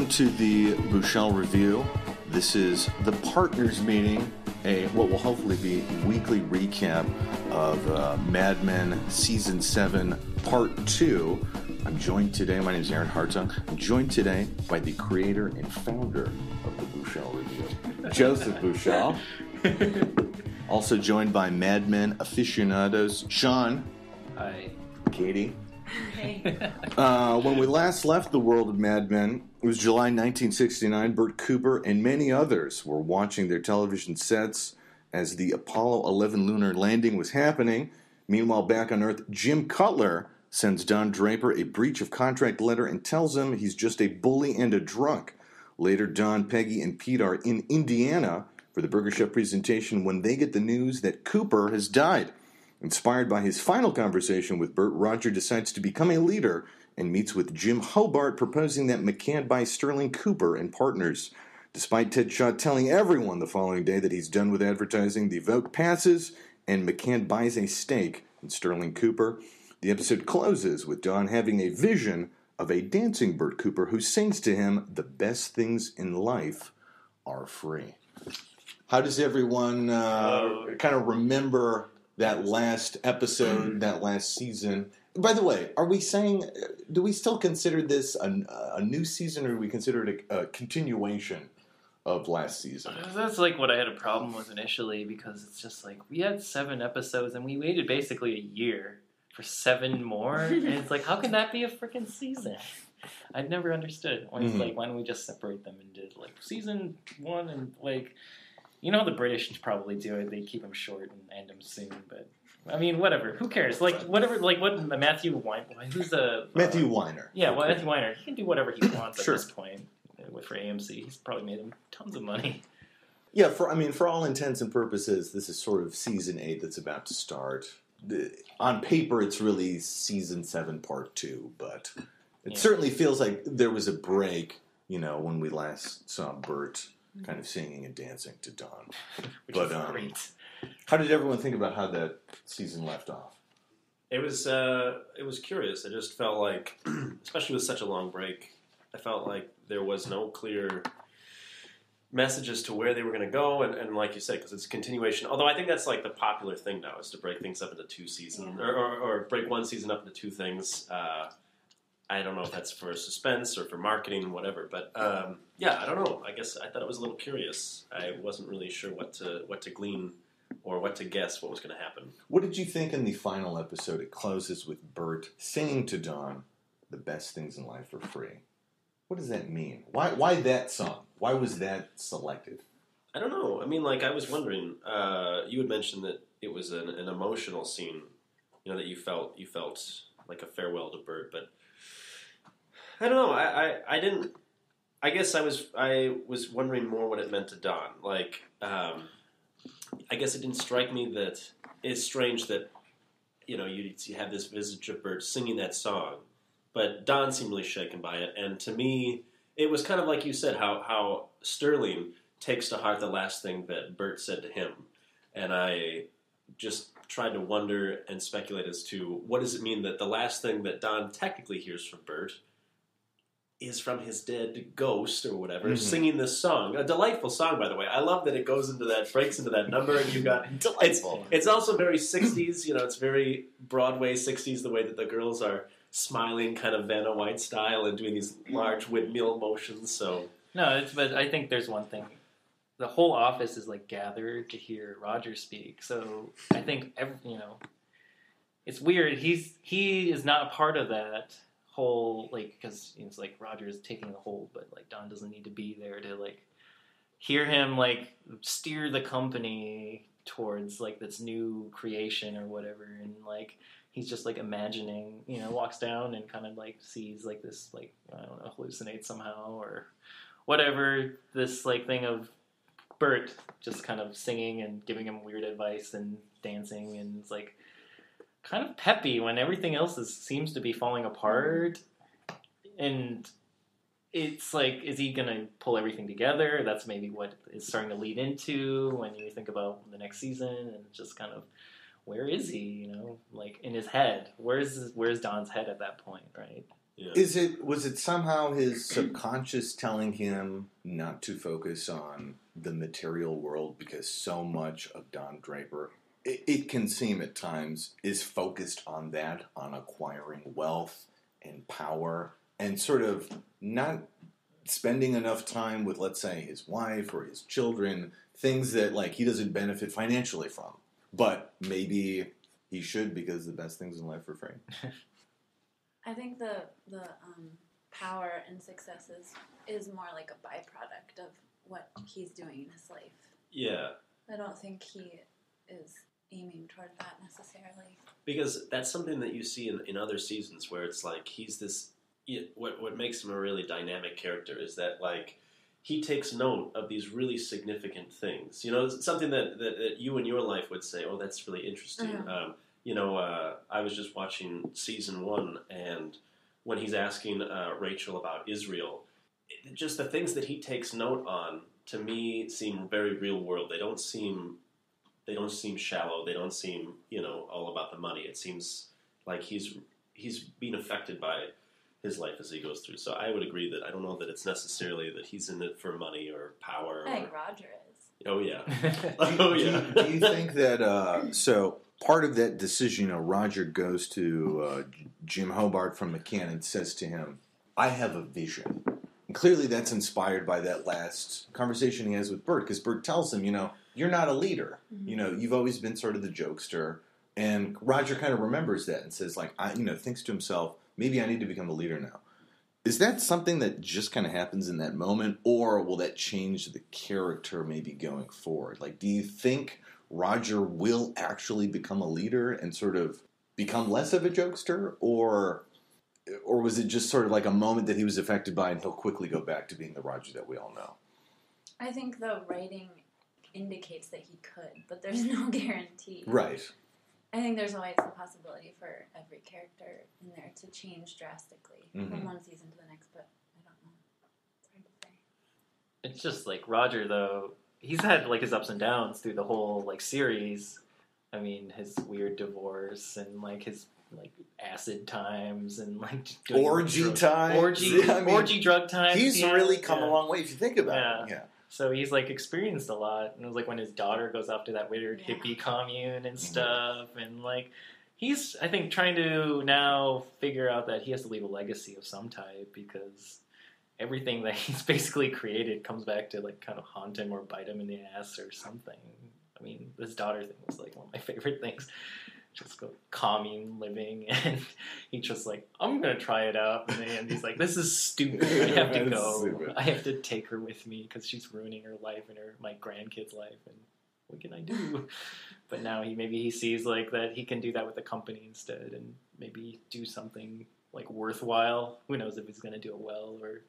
Welcome to the Bouchel Review. This is the partners meeting, what will hopefully be weekly recap of Mad Men Season 7 Part 2. I'm joined today, my name is Aaron Hartung. I'm joined today by the creator and founder of the Bouchel Review, Josef Bouchel. Also joined by Mad Men aficionados, Sean. Hi. Katie. Hey. When we last left the world of Mad Men, it was July 1969. Bert Cooper and many others were watching their television sets as the Apollo 11 lunar landing was happening. Meanwhile, back on Earth, Jim Cutler sends Don Draper a breach of contract letter and tells him he's just a bully and a drunk. Later, Don, Peggy, and Pete are in Indiana for the Burger Chef presentation when they get the news that Cooper has died. Inspired by his final conversation with Bert, Roger decides to become a leader and meets with Jim Hobart, proposing that McCann buy Sterling Cooper and Partners. Despite Ted Schott telling everyone the following day that he's done with advertising, the vote passes and McCann buys a stake in Sterling Cooper. The episode closes with Don having a vision of a dancing Bert Cooper who sings to him, "The best things in life are free." How does everyone kind of remember that last episode, that last season? By the way, are we saying, do we still consider this a new season, or do we consider it a continuation of last season? That's like what I had a problem with initially, because it's just like, we had 7 episodes and we waited basically a year for 7 more. And it's like, how can that be a freaking season? I've never understood. When it's like, why don't we just separate them and did like season 1 and like, you know how the British probably do it. They keep them short and end them soon, but I mean, whatever. Who cares? Like, whatever. Like, what Matthew Weiner? Who's the Matthew Weiner? Yeah, well, Matthew Weiner. He can do whatever he wants Sure. at this point. For AMC, he's probably made him tons of money. Yeah, for all intents and purposes, this is sort of season 8 that's about to start. On paper, it's really season 7, part 2, but it certainly feels like there was a break. You know, when we last saw Bert kind of singing and dancing to Don. Which is great. How did everyone think about how that season left off? It was curious. I just felt like, especially with such a long break, I felt like there was no clear message as to where they were going to go, and like you said, because it's a continuation. Although I think that's like the popular thing now, is to break things up into 2 seasons, or break one season up into 2 things. I don't know if that's for suspense or for marketing, whatever. But yeah, I don't know. I guess I thought it was a little curious. I wasn't really sure what to glean or what to guess what was going to happen. What did you think in the final episode? It closes with Bert singing to Don, "The best things in life are free." What does that mean? Why that song? Why was that selected? I don't know. I mean, like, I was wondering. You had mentioned that it was an emotional scene. You know, that you felt like a farewell to Bert, but I don't know. I didn't. I guess I was wondering more what it meant to Don. Like, I guess it didn't strike me that it's strange that, you know, you have this visage of Bert singing that song, but Don seemed really shaken by it. And to me, it was kind of like you said, how Sterling takes to heart the last thing that Bert said to him, and I just tried to wonder and speculate as to what does it mean that the last thing that Don technically hears from Bert is from his dead ghost or whatever, singing this song. A delightful song, by the way. I love that it breaks into that number, and you've got... Delightful. It's also very 60s, you know, it's very Broadway 60s, the way that the girls are smiling kind of Vanna White style and doing these large windmill motions, so... No, but I think there's one thing. The whole office is, like, gathered to hear Roger speak, so I think, it's weird. He is not a part of that whole, like, because it's like Roger is taking the hold, but like Don doesn't need to be there to like hear him like steer the company towards like this new creation or whatever, and like he's just like imagining, walks down and kind of like sees like this, like, I don't know, hallucinates somehow or whatever, this like thing of Bert just kind of singing and giving him weird advice and dancing, and it's like kind of peppy when everything else seems to be falling apart. And it's like, is he going to pull everything together? That's maybe what is starting to lead into when you think about the next season, and just kind of, where is he, like in his head? Where's Don's head at that point, right? Yeah. Was it somehow his subconscious telling him not to focus on the material world because so much of Don Draper, it can seem at times, is focused on that, on acquiring wealth and power, and sort of not spending enough time with, let's say, his wife or his children, things that like he doesn't benefit financially from, but maybe he should because the best things in life are free. I think the power and success is more like a byproduct of what he's doing in his life. Yeah. I don't think he is aiming toward that necessarily. Because that's something that you see in other seasons where it's like he's this... What makes him a really dynamic character is that, like, he takes note of these really significant things. You know, something that you in your life would say, oh, that's really interesting. Mm-hmm. I was just watching season 1, and when he's asking Rachel about Israel, just the things that he takes note on, to me, seem very real world. They don't seem shallow. They don't seem, all about the money. It seems like he's being affected by his life as he goes through. So I would agree that I don't know that it's necessarily that he's in it for money or power. I think Roger is. Oh, yeah. Do you think that, so part of that decision, Roger goes to Jim Hobart from McCann and says to him, I have a vision. And clearly that's inspired by that last conversation he has with Bert, because Bert tells him, you're not a leader. Mm-hmm. You've always been sort of the jokester. And Roger kind of remembers that and says, like, thinks to himself, maybe I need to become a leader now. Is that something that just kind of happens in that moment, or will that change the character maybe going forward? Like, do you think Roger will actually become a leader and sort of become less of a jokester, or was it just sort of like a moment that he was affected by and he'll quickly go back to being the Roger that we all know? I think the writing indicates that he could, but there's no guarantee. Right. I think there's always the possibility for every character in there to change drastically from one season to the next, but I don't know. It's hard to say. It's just like Roger, though. He's had like his ups and downs through the whole like series. I mean, his weird divorce and like his like acid times and like orgy times, orgy drug times. He's really come a long way if you think about it. Yeah. So he's like experienced a lot, and it was like when his daughter goes off to that weird hippie commune and stuff, and like he's I think trying to now figure out that he has to leave a legacy of some type because everything that he's basically created comes back to like kind of haunt him or bite him in the ass or something. I mean, this daughter thing was like one of my favorite things. Just go commune living, and he just like, I'm gonna try it out, and he's like, this is stupid. I have to go. Stupid. I have to take her with me because she's ruining her life and my grandkids' life, and what can I do? But now he sees like that he can do that with the company instead, and maybe do something like worthwhile. Who knows if he's gonna do it well or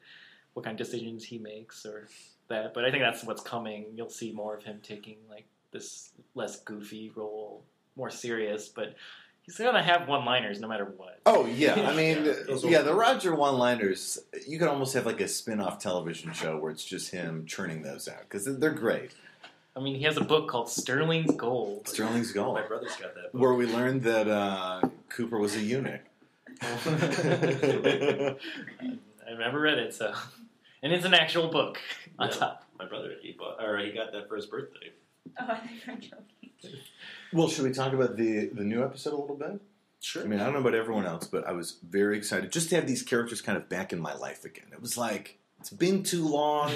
what kind of decisions he makes or that. But I think that's what's coming. You'll see more of him taking like this less goofy role. More serious, but he's gonna have one-liners no matter what. Oh yeah, I mean, the Roger one-liners. You could almost have like a spin-off television show where it's just him churning those out because they're great. I mean, he has a book called Sterling's Gold. Sterling's Gold. My brother's got that book. Where we learned that Cooper was a eunuch. I've never read it, so and it's an actual book on top. My brother, he got that for his birthday. Oh, I think you're joking. Well, should we talk about the new episode a little bit? Sure. I mean, I don't know about everyone else, but I was very excited just to have these characters kind of back in my life again. It was like, it's been too long.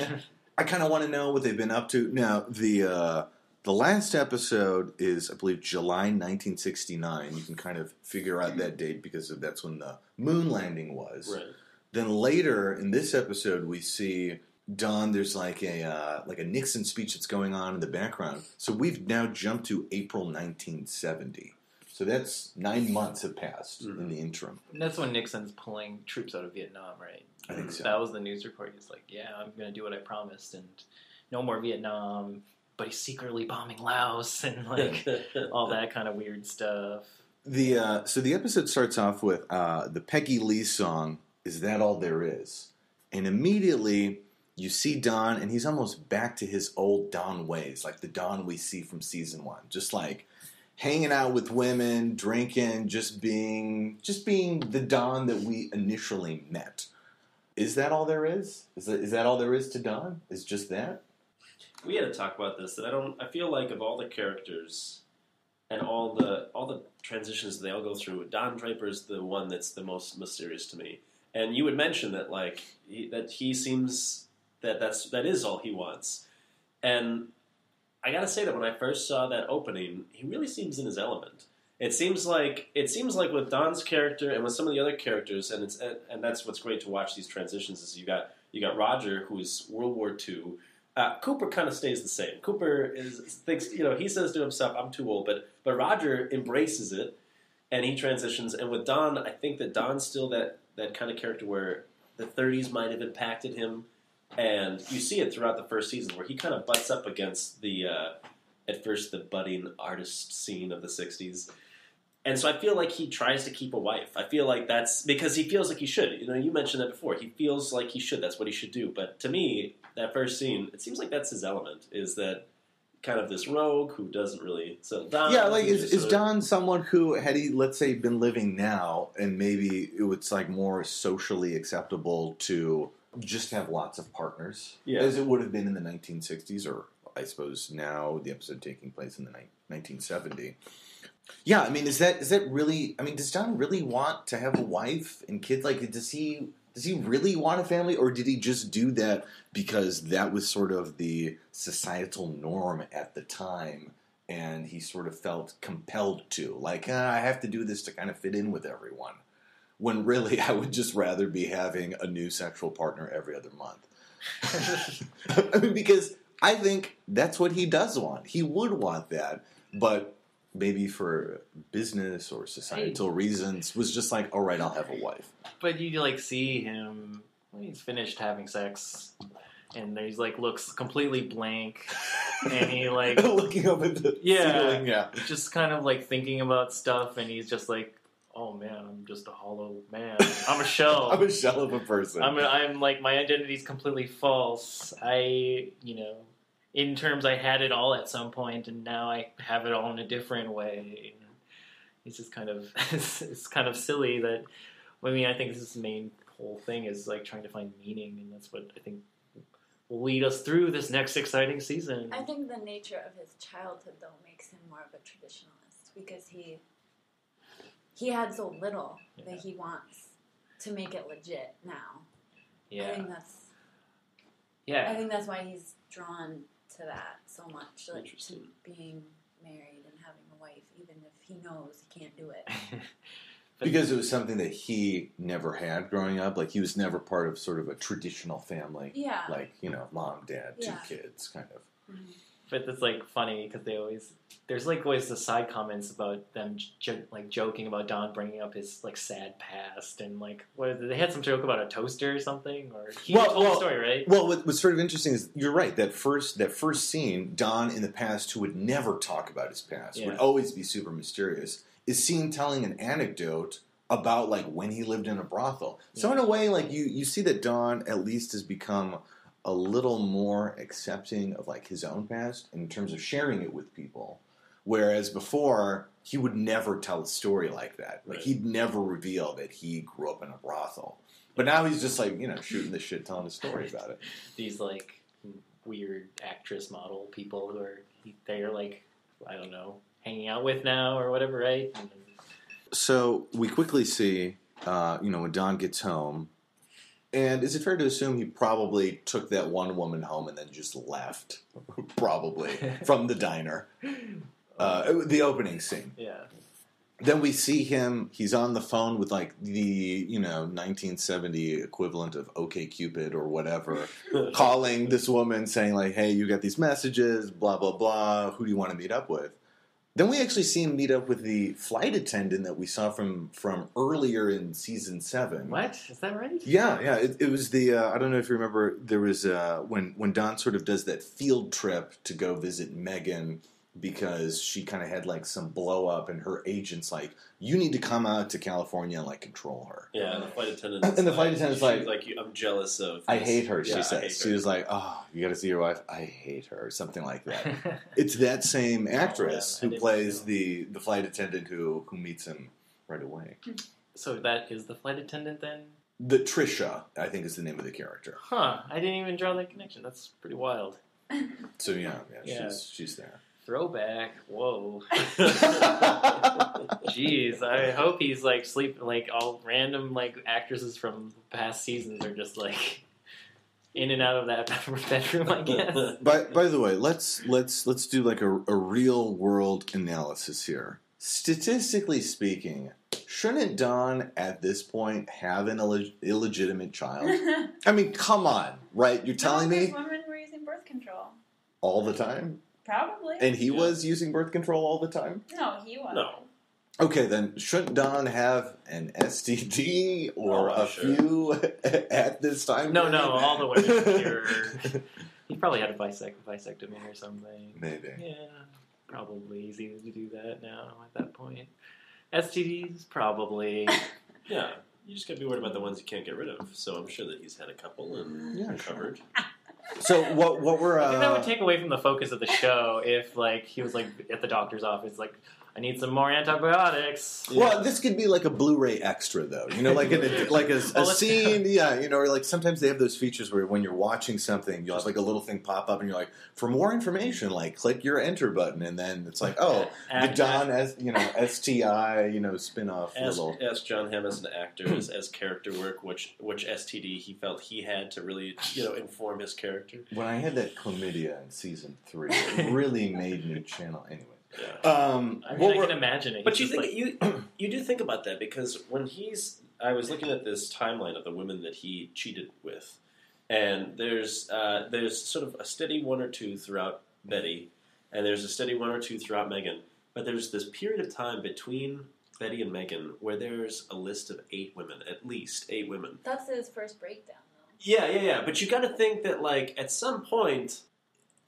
I kind of want to know what they've been up to. Now, the last episode is, I believe, July 1969. You can kind of figure out that date because that's when the moon landing was. Right. Then later in this episode, we see Don, there's like a Nixon speech that's going on in the background. So we've now jumped to April 1970. So that's 9 months have passed in the interim. And that's when Nixon's pulling troops out of Vietnam, right? I think so. That was the news report. He's like, yeah, I'm going to do what I promised, and no more Vietnam. But he's secretly bombing Laos and like all that kind of weird stuff. So the episode starts off with the Peggy Lee song, Is That All There Is? And immediately you see Don, and he's almost back to his old Don ways, like the Don we see from season 1. Just like hanging out with women, drinking, just being the Don that we initially met. Is that all there is? Is that all there is to Don? Is just that? We had to talk about this. That I feel like of all the characters and all the transitions they all go through, Don Draper's the one that's the most mysterious to me. And you would mention that he seems that is all he wants. And I gotta say that when I first saw that opening, he really seems in his element. It seems like with Don's character and with some of the other characters, and that's what's great to watch these transitions is you got Roger, who's World War II. Cooper kind of stays the same. Cooper thinks he says to himself, "I'm too old," but Roger embraces it, and he transitions. And with Don, I think that Don's still that kind of character where the 30s might have impacted him, and you see it throughout the first season where he kind of butts up against the at first the budding artist scene of the 60s. And so I feel like he tries to keep a wife. I feel like that's because he feels like he should. You mentioned that before. He feels like he should. That's what he should do. But to me, that first scene, it seems like that's his element, is that kind of this rogue who doesn't really... So Don, yeah, like, is Don someone who, had he, let's say, been living now, and maybe it's like more socially acceptable to just have lots of partners, as it would have been in the 1960s, or I suppose now, the episode taking place in the 1970. Yeah, I mean, is that really... I mean, does Don really want to have a wife and kids? Like, does he really want a family, or did he just do that because that was sort of the societal norm at the time, and he sort of felt compelled to? Like, I have to do this to kind of fit in with everyone. When really, I would just rather be having a new sexual partner every other month. I mean, because I think that's what he does want. He would want that, but... maybe for business or societal reasons, was just like, all right, I'll have a wife. But you see him when he's finished having sex, and he's looks completely blank, and he looking up at the ceiling, just kind of thinking about stuff, and he's just like, oh man, I'm just a hollow man. I'm a shell. I'm a shell of a person. I'm my identity's completely false. In terms, I had it all at some point, and now I have it all in a different way. It's just kind of it's kind of silly that. I mean, I think this is the main whole thing is trying to find meaning, and that's what I think will lead us through this next exciting season. I think the nature of his childhood, though, makes him more of a traditionalist because he had so little that he wants to make it legit now. Yeah, I think that's why he's drawn to that so much, to being married and having a wife, even if he knows he can't do it. Because it was something that he never had growing up. Like, he was never part of sort of a traditional family. Yeah. Like, mom, dad, two kids, kind of. Mm-hmm. But it's funny because there's always the side comments about them joking about Don bringing up his sad past, and they had some joke about a toaster or something, or he told the story, right? Well, what's sort of interesting is you're right. That first scene, Don in the past, who would never talk about his past, would always be super mysterious, is seen telling an anecdote about when he lived in a brothel. So in a way, you see that Don at least has become a little more accepting of his own past in terms of sharing it with people, whereas before he would never tell a story like that. He'd never reveal that he grew up in a brothel. But now he's just shooting the shit, telling a story about it. These weird actress model people who they're I don't know, hanging out with now or whatever, right? So we quickly see when Don gets home. And is it fair to assume he probably took that one woman home and then just left, probably, from the diner? The opening scene. Yeah. Then we see him, he's on the phone with the 1970 equivalent of OkCupid or whatever, calling this woman saying hey, you got these messages, blah, blah, blah, who do you want to meet up with? Then we actually see him meet up with the flight attendant that we saw from earlier in season 7. What? Is that right? Yeah. It was the I don't know if you remember. There was when Don sort of does that field trip to go visit Megan because she kind of had like some blow up, and her agent's like, "You need to come out to California and like control her." Yeah, and the flight attendant. And the flight attendant's like, "I'm jealous of. This. I hate her." Yeah, She says, "She was like, oh, you got to see your wife. I hate her," or something like that. It's that same actress yeah, who plays the flight attendant who meets him right away. So that is the flight attendant then? The Trisha, I think, is the name of the character. Huh, I didn't even draw that connection. That's pretty wild. So yeah. Yeah. She's there. Throwback. Whoa. Jeez, I hope he's like sleeping, like all random like actresses from past seasons are just like in and out of that bedroom, I guess. By the way, let's do like a real world analysis here. Statistically speaking, shouldn't Don at this point have an illegitimate child? I mean, come on, right? You're telling me women were using birth control all the time, probably, and he was using birth control all the time. No, he was. No. Okay, then shouldn't Don have an STD or a few at this time? No, all the way here. He probably had a vasectomy or something. Maybe. Yeah, probably easy to do that now at that point. STDs, probably. Yeah, you just gotta be worried about the ones you can't get rid of. So I'm sure that he's had a couple and recovered. So what we're I think that would take away from the focus of the show if like he was like at the doctor's office like, I need some more antibiotics. Well, this could be like a Blu-ray extra, though. You know, like a scene. Yeah, you know, or like sometimes they have those features where when you're watching something, you'll have like a little thing pop up, and you're like, for more information, like click your enter button, and then it's like, oh, the Don STI, spin-off little. Ask John Hamm as an actor as character work, which STD he felt he had to really inform his character. When I had that chlamydia in season 3, it really made me channel anyway. Yeah. I can imagine it. But you think you do think about that because when I was looking at this timeline of the women that he cheated with, and there's sort of a steady one or two throughout Betty, and there's a steady one or two throughout Megan, but there's this period of time between Betty and Megan where there's a list of 8 women, at least 8 women. That's his first breakdown, though. Yeah. But you got to think that like at some point.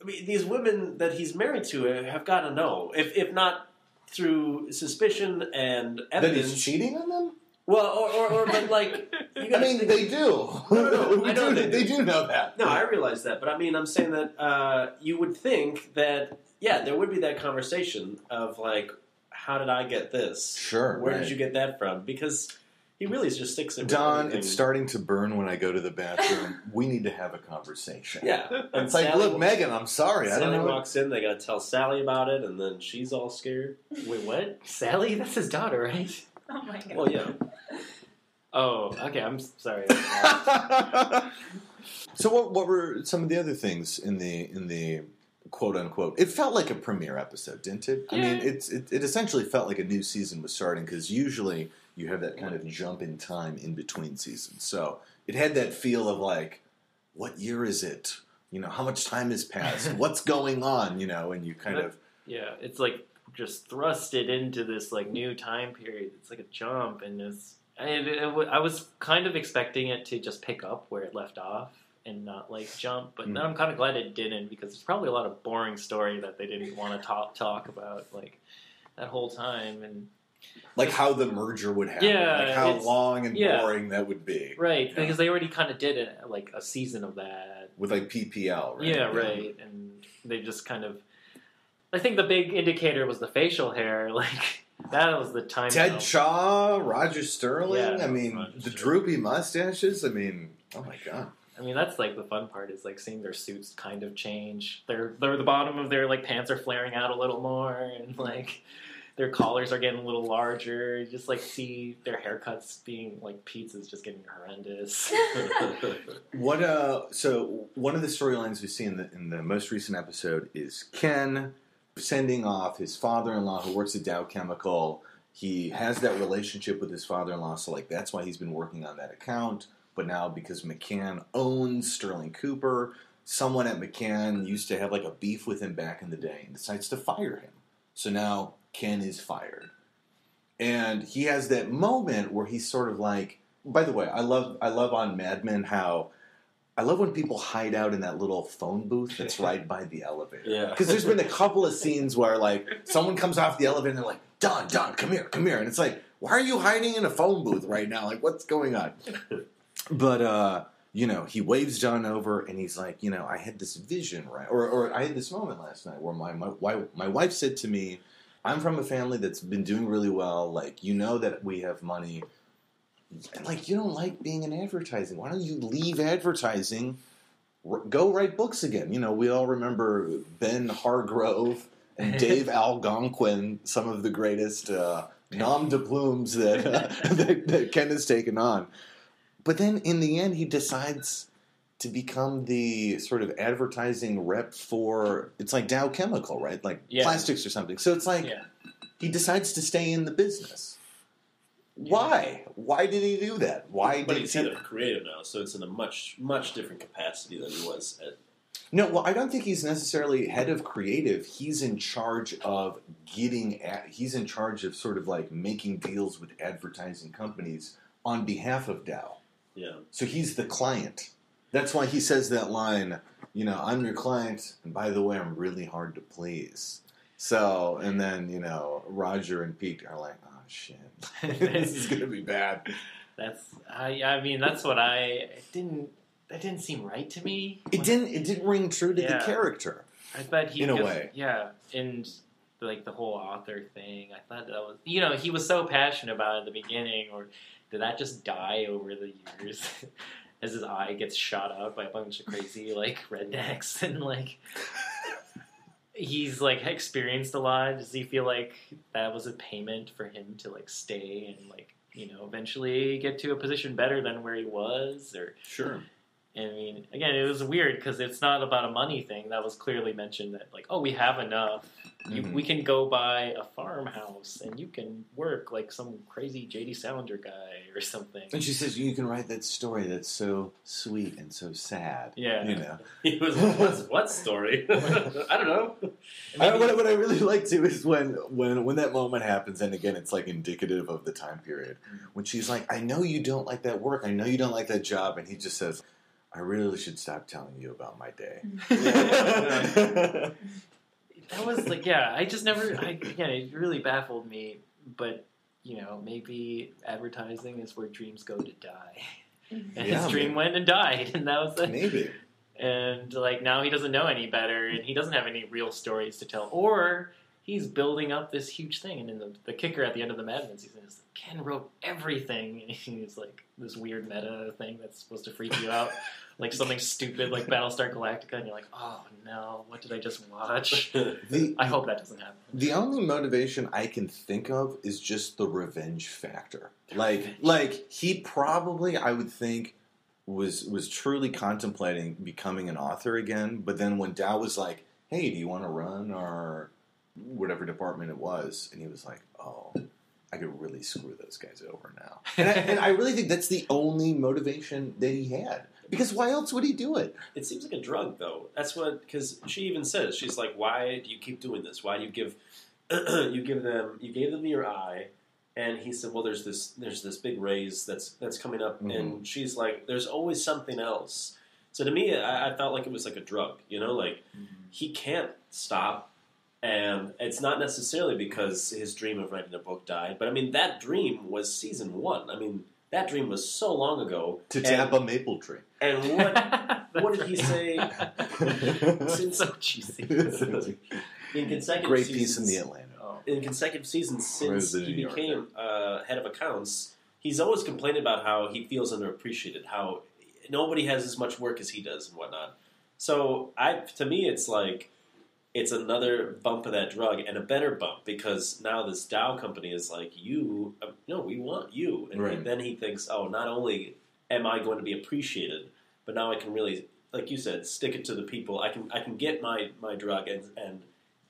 I mean, these women that he's married to have got to know, if not through suspicion and evidence. That he's cheating on them? Well, but like... I mean, they do. No, I know they do know that. No, I realize that, but I mean, I'm saying that you would think that, yeah, there would be that conversation of like, how did I get this? Sure, Where did you get that from? Because... he really just sticks it. Don, it's starting to burn when I go to the bathroom. We need to have a conversation. Yeah. And it's like, look, Megan, I'm sorry. I don't know. Sally walks in, they got to tell Sally about it, and then she's all scared. Wait, what? Sally? That's his daughter, right? Oh my god. Well, yeah. Oh, okay, I'm sorry. So what were some of the other things in the quote unquote? It felt like a premiere episode, didn't it? Yeah. I mean, it essentially felt like a new season was starting because usually you have that kind of jump in time in between seasons. So it had that feel of like, what year is it? How much time has passed? What's going on? And you kind of... Yeah, it's like just thrusted into this like new time period. It's like a jump, and I was kind of expecting it to just pick up where it left off and not like jump, but then I'm kind of glad it didn't because there's probably a lot of boring story that they didn't want to talk about like that whole time and... like how the merger would happen, like how long and boring that would be, right? Yeah. Because they already kind of did it, like a season of that with like PPL, right? Yeah, right. And they just kind of, I think the big indicator was the facial hair, like that was the time. Ted Shaw, Roger Sterling. Yeah, I mean, the droopy mustaches. I mean, oh my god. I mean, that's like the fun part is like seeing their suits kind of change. They're the bottom of their like pants are flaring out a little more, and like. Their collars are getting a little larger. You just like see their haircuts being like pizzas just getting horrendous. So one of the storylines we see in the most recent episode is Ken sending off his father-in-law who works at Dow Chemical. He has that relationship with his father-in-law, so like that's why he's been working on that account. But now because McCann owns Sterling Cooper, someone at McCann used to have like a beef with him back in the day and decides to fire him. So now Ken is fired. And he has that moment where he's sort of like, by the way, I love on Mad Men how I love when people hide out in that little phone booth that's right by the elevator. Yeah. Because there's been a couple of scenes where, like, someone comes off the elevator and they're like, Don, come here. And it's like, why are you hiding in a phone booth right now? Like, what's going on? But, he waves John over and he's like, I had this vision, right? Or I had this moment last night where my wife said to me, I'm from a family that's been doing really well. Like, that we have money. Like, you don't like being in advertising. Why don't you leave advertising? Go write books again. We all remember Ben Hargrove and Dave Algonquin, some of the greatest nom de plumes that Ken has taken on. But then in the end, he decides to become the sort of advertising rep for, it's like Dow Chemical, right? Like plastics or something. So it's like he decides to stay in the business. Why? Why did he do that? But he's head of creative now, so it's in a much, much different capacity than he was at. No, well, I don't think he's necessarily head of creative. He's in charge of he's in charge of sort of like making deals with advertising companies on behalf of Dow. Yeah. So he's the client. That's why he says that line, I'm your client, and by the way, I'm really hard to please. So, and then, Roger and Pete are like, oh, shit. This is going to be bad. That's what it didn't seem right to me. It didn't ring true to the character. I thought he in a way. Yeah, and like the whole author thing, I thought that was, he was so passionate about it at the beginning, or did that just die over the years as his eye gets shot up by a bunch of crazy like rednecks and like he's like experienced a lot? Does he feel like that was a payment for him to like stay and like eventually get to a position better than where he was? Or sure. I mean, again, it was weird because it's not about a money thing. That was clearly mentioned that like, oh, we have enough. We can go buy a farmhouse and you can work like some crazy J.D. Salinger guy or something. And she says, you can write that story that's so sweet and so sad. Yeah. He was like, what story? I don't know. What I really like too is when that moment happens, and again, it's like indicative of the time period. When she's like, I know you don't like that work. I know you don't like that job. And he just says, I really should stop telling you about my day. That was like, I just never, again, it really baffled me, but, maybe advertising is where dreams go to die. And his dream went and died, and that was it. Maybe. And, like, now he doesn't know any better, and he doesn't have any real stories to tell, or he's building up this huge thing, and then the kicker at the end of the Mad Men season is Ken wrote everything, and he's like this weird meta thing that's supposed to freak you out, like something stupid like Battlestar Galactica, and you're like, oh no, what did I just watch? I hope that doesn't happen. The only motivation I can think of is just the revenge factor. Like he probably, I would think, was truly contemplating becoming an author again, but then when Dow was like, hey, do you want to run our whatever department it was, and he was like, oh, I could really screw those guys over now. And I really think that's the only motivation that he had. Because why else would he do it? It seems like a drug, though. That's what, because she even says, she's like, why do you keep doing this? Why do you give, you gave them your eye, and he said, well, there's this big raise that's coming up, and she's like, there's always something else. So to me, I felt like it was like a drug, he can't stop. And it's not necessarily because his dream of writing a book died, but I mean, that dream was season 1. I mean, that dream was so long ago. To tap a maple tree. And what did he say? Since so cheesy. In consecutive Great seasons, piece in the Atlanta. In consecutive seasons since he became head of accounts, he's always complained about how he feels underappreciated, how nobody has as much work as he does and whatnot. So to me, it's like, it's another bump of that drug, and a better bump, because now this Dow company is like, we want you. And then he thinks, oh, not only am I going to be appreciated, but now I can really, like you said, stick it to the people. I can get my drug, and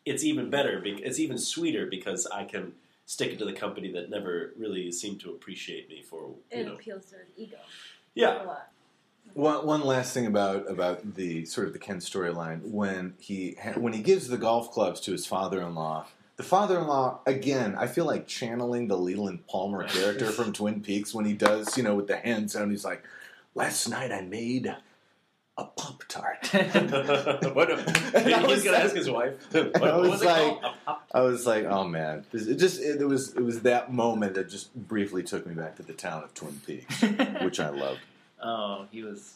it's even better, it's even sweeter, because I can stick it to the company that never really seemed to appreciate me for, It appeals to his ego. Yeah. A lot. One last thing about the sort of the Ken storyline, when he gives the golf clubs to his father-in-law, the father-in-law, again, I feel like channeling the Leland Palmer character from Twin Peaks when he does, with the hands down, he's like, last night I made a Pop-Tart. What? He's gonna ask his wife. What was it called? I was like, oh man, it was that moment that just briefly took me back to the town of Twin Peaks, which I loved. Oh, he was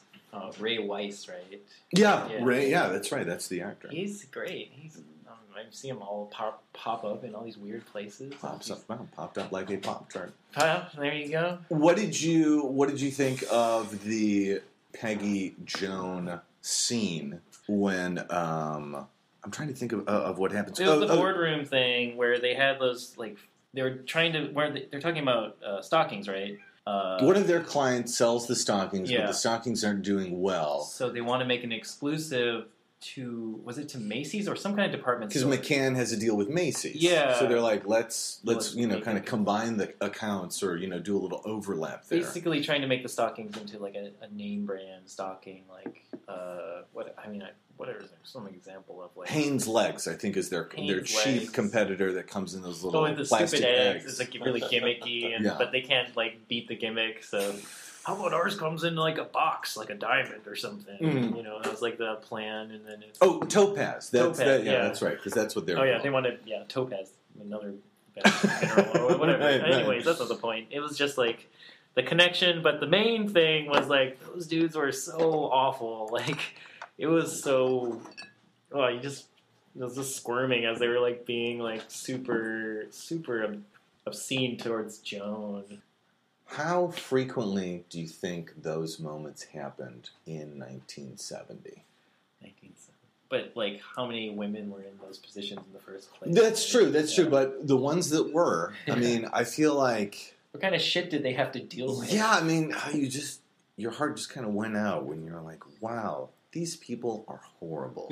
Ray Weiss, right? Yeah, Ray. Yeah, that's right. That's the actor. He's great. I see him all pop up in all these weird places. Popped up like a Pop-Tart. There you go. What did you think of the Peggy Joan scene when I'm trying to think of what happens. It was the boardroom thing where they had those they were trying to they're talking about stockings, right? One of their clients sells the stockings, yeah. but the stockings aren't doing well. So they want to make an exclusive to Macy's or some kind of department store? Because McCann has a deal with Macy's. Yeah. So they're like, let's kind of combine the accounts or do a little overlap there. Basically, trying to make the stockings into like a name brand stocking, whatever. Some example of like Hanes Legs, I think, is their cheap Legs. competitor that comes in those little the plastic stupid eggs. eggs. It's like really gimmicky, but they can't beat the gimmick. So how about ours comes in like a box, like a diamond or something? Mm-hmm. That was like the plan, and then it's Topaz. That's right, because that's what they're. Oh yeah, they wanted Topaz, another mineral or whatever. Right. Anyways, that's not the point. It was just like the connection, but the main thing was like those dudes were so awful. Like it was so. Oh, it was just squirming as they were like being like super obscene towards Joan. How frequently do you think those moments happened in 1970? But like, how many women were in those positions in the first place? That's true. But the ones that were, I mean, I feel like what kind of shit did they have to deal with? Yeah, I mean, your heart just kind of went out when you're like, wow, these people are horrible.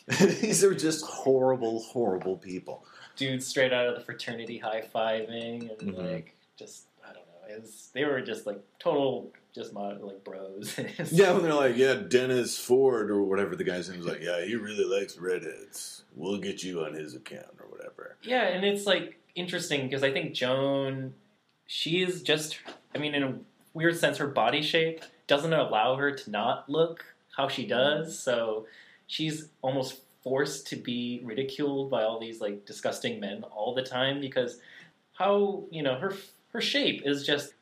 These are just horrible, horrible people. Dudes straight out of the fraternity high-fiving and just, I don't know. They were just like total, just like bros. Yeah, when they're like, yeah, Dennis Ford or whatever the guy's name was like, yeah, he really likes redheads. We'll get you on his account or whatever. Yeah, and it's like interesting because I think Joan, she is just, I mean, in a weird sense, her body shape doesn't allow her to not look how she does. So she's almost forced to be ridiculed by all these like disgusting men all the time because how, her shape is just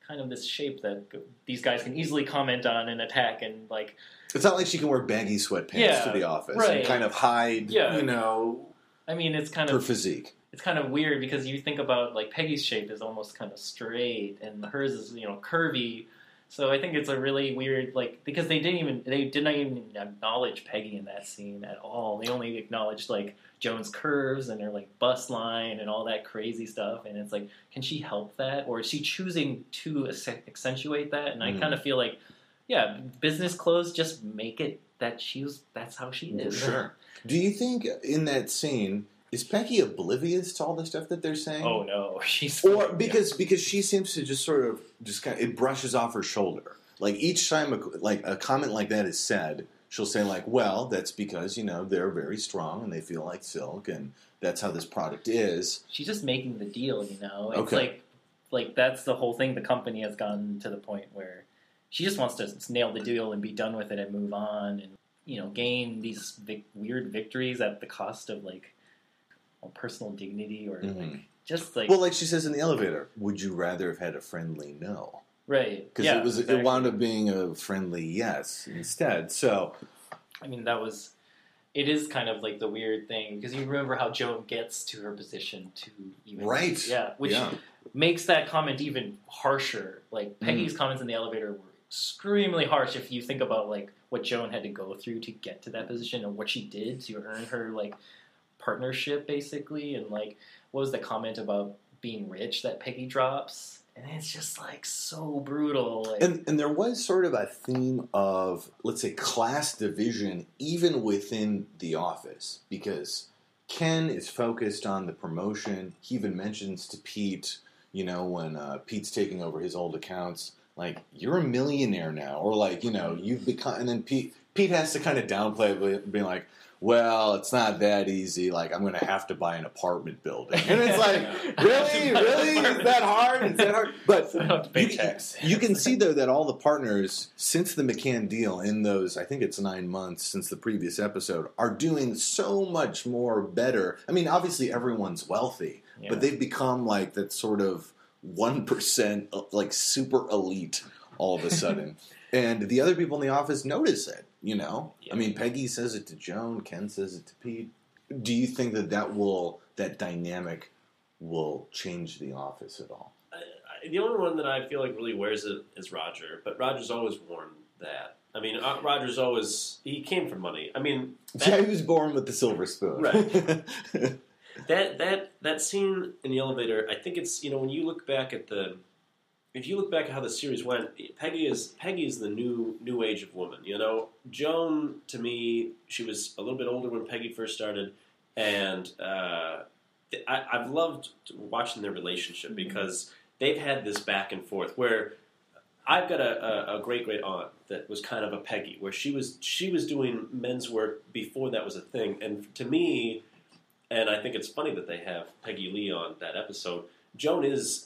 kind of this shape that these guys can easily comment on and attack and like. It's not like she can wear baggy sweatpants to the office and kind of hide, I mean, it's kind of her physique. It's kind of weird because you think about like Peggy's shape is almost kind of straight and hers is curvy. So I think it's a really weird because they did not even acknowledge Peggy in that scene at all. They only acknowledged like Joan's curves and her like bust line and all that crazy stuff. And it's like, can she help that, or is she choosing to accentuate that? And I kind of feel like, yeah, business clothes just make it that that's how she is. Sure. Do you think in that scene? Is Peggy oblivious to all the stuff that they're saying? Oh no, she's because she seems to just sort of it brushes off her shoulder. Like each time a comment like that is said, she'll say like, "Well, that's because they're very strong and they feel like silk, and that's how this product is." She's just making the deal, It's okay. like that's the whole thing. The company has gotten to the point where she just wants to nail the deal and be done with it and move on, and gain these weird victories at the cost of like. Personal dignity or just like like she says in the elevator, would you rather have had a friendly no? Right, because it wound up being a friendly yes instead. So I mean it is kind of like the weird thing because you remember how Joan gets to her position to even which makes that comment even harsher. Like Peggy's comments in the elevator were extremely harsh if you think about like what Joan had to go through to get to that position and what she did to earn her like partnership basically, and like what was the comment about being rich that Peggy drops, and it's just like so brutal. And there was sort of a theme of, let's say, class division even within the office, because Ken is focused on the promotion. He even mentions to Pete, when Pete's taking over his old accounts, like, you're a millionaire now, or like, you've become, and then Pete has to kind of downplay it, being like, well, it's not that easy. Like, I'm going to have to buy an apartment building. And it's like, really? Really? Is that hard? Is that hard? But you can see, though, that all the partners, since the McCann deal in those, I think it's 9 months since the previous episode, are doing so much more better. I mean, obviously, everyone's wealthy, but they've become like that sort of 1%, like super elite all of a sudden. And the other people in the office notice it, you know? Yeah. I mean, Peggy says it to Joan, Ken says it to Pete. Do you think that dynamic will change the office at all? The only one that I feel like really wears it is Roger, but Roger's always worn that. I mean, Roger's always, he came from money. I mean... he was born with the silver spoon. Right. that scene in the elevator, I think it's, when you look back at if you look back at how the series went, Peggy is the new age of woman. Joan, to me, she was a little bit older when Peggy first started, and I've loved watching their relationship because they've had this back and forth where I've got a great aunt that was kind of a Peggy, where she was doing men's work before that was a thing, and to me, and I think it's funny that they have Peggy Lee on that episode. Joan is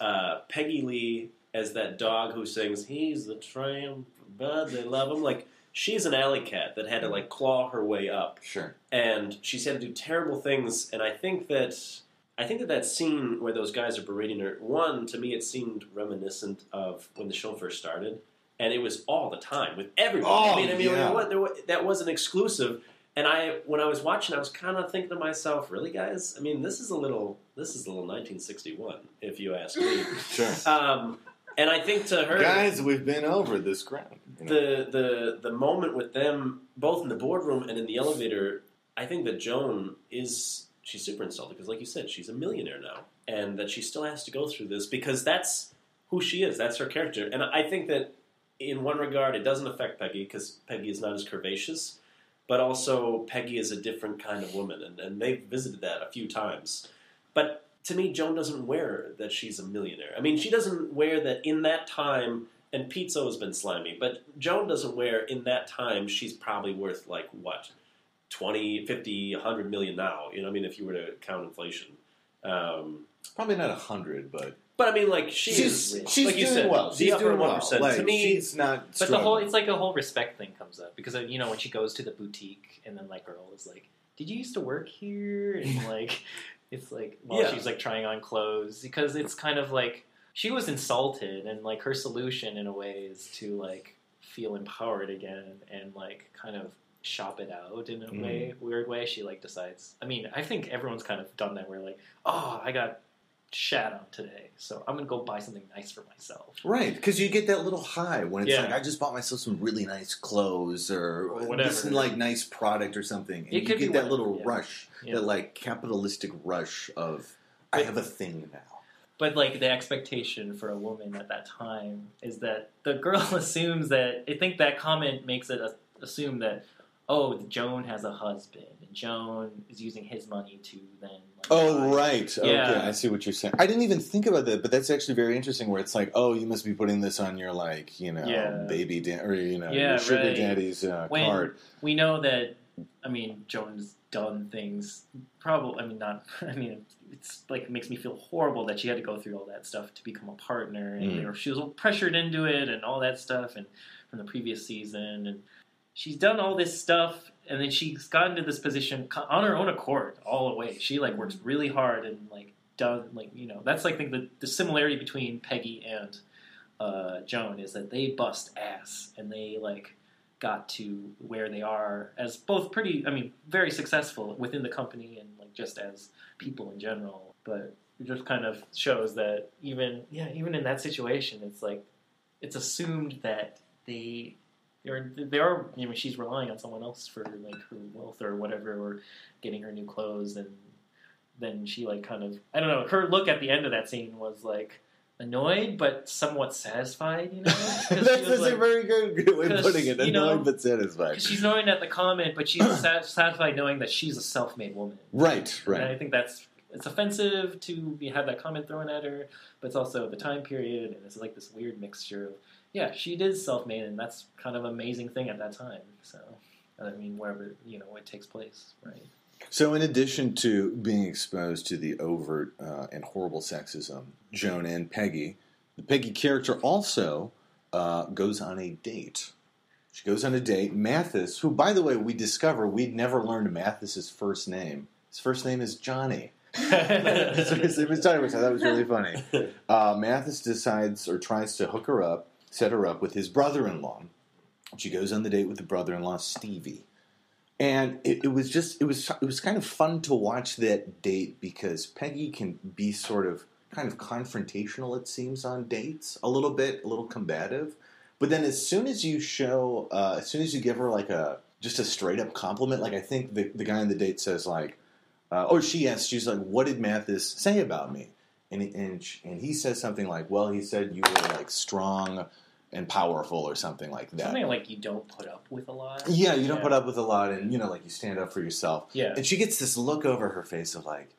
Peggy Lee as that dog who sings, "He's the tramp, but they love him." Like, she's an alley cat that had to, claw her way up. Sure. And she's had to do terrible things, and I think that scene where those guys are berating her, one, to me it seemed reminiscent of when the show first started, and it was all the time, with everybody. That wasn't exclusive. And when I was watching, I was kind of thinking to myself, really, guys? I mean, this is a little 1961, if you ask me. Sure. And I think to her, guys, we've been over this ground. The moment with them both in the boardroom and in the elevator, I think that Joan she's super insulted because, like you said, she's a millionaire now, and that she still has to go through this because that's who she is. That's her character. And I think that in one regard, it doesn't affect Peggy because Peggy is not as curvaceous. But also, Peggy is a different kind of woman, and they've visited that a few times. But to me, Joan doesn't wear that she's a millionaire. I mean, she doesn't wear that in that time, and Pete's always been slimy, but Joan doesn't wear in that time she's probably worth, 20, 50, 100 million now. I mean, if you were to count inflation. Probably not 100, but... But I mean, she's like you doing said, well. She's doing well. To me, she's not. But it's like a whole respect thing comes up because when she goes to the boutique and then girl is like, "Did you used to work here?" And it's she's trying on clothes because it's kind of she was insulted and her solution in a way is to feel empowered again and kind of shop it out in a weird way. She decides. I mean, I think everyone's kind of done that where oh, I got shat on today, so I'm gonna go buy something nice for myself. Right, because you get that little high when it's I just bought myself some really nice clothes or whatever, this nice product or something. And you get that little rush, that capitalistic rush of I have a thing now. But the expectation for a woman at that time is that the girl assumes that. I think that comment makes it assume that Joan has a husband and Joan is using his money to then. Right. Okay, I see what you're saying. I didn't even think about that, but that's actually very interesting. Where it's you must be putting this on your baby or your sugar daddy's card. We know that. I mean, Joan's done things. Probably. I mean, not. I mean, it's it makes me feel horrible that she had to go through all that stuff to become a partner, and she was pressured into it, and all that stuff, and from the previous season, and she's done all this stuff. And then she's gotten to this position on her own accord all the way. She works really hard and done that's I think the similarity between Peggy and Joan is that they bust ass and they got to where they are as both very successful within the company and just as people in general. But it just kind of shows that even in that situation, it's assumed that they are, she's relying on someone else for her wealth or whatever, or getting her new clothes, and then she kind of, I don't know, her look at the end of that scene was annoyed but somewhat satisfied, That's a very good way of putting it. Annoyed but satisfied. She's annoyed at the comment, but she's satisfied knowing that she's a self-made woman. Right. And I think it's offensive to have that comment thrown at her, but it's also the time period, and it's this weird mixture of. Yeah, she is self-made, and that's kind of an amazing thing at that time. So I mean, wherever, it takes place, right? So in addition to being exposed to the overt and horrible sexism, Joan and Peggy, the Peggy character also goes on a date. She goes on a date. Mathis, who, by the way, we discover we'd never learned Mathis's first name. His first name is Johnny. So that was really funny. Mathis decides or tries to set her up with his brother-in-law. She goes on the date with the brother-in-law, Stevie. And it was kind of fun to watch that date because Peggy can be kind of confrontational, it seems, on dates, a little combative. But then as soon as you give her just a straight up compliment, like I think the guy on the date says she's like, what did Mathis say about me? And he says something like, well, he said you were like strong and powerful or something like that. Something like you don't put up with a lot. Yeah, you don't put up with a lot and, like you stand up for yourself. Yeah. And she gets this look over her face of like,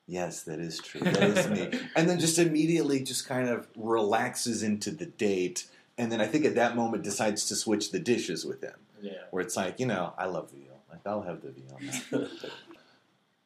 yes, that is true. That is me. And then just immediately just kind of relaxes into the date. And then I think at that moment decides to switch the dishes with him. Yeah. Where it's like, I love veal. Like, I'll have the veal.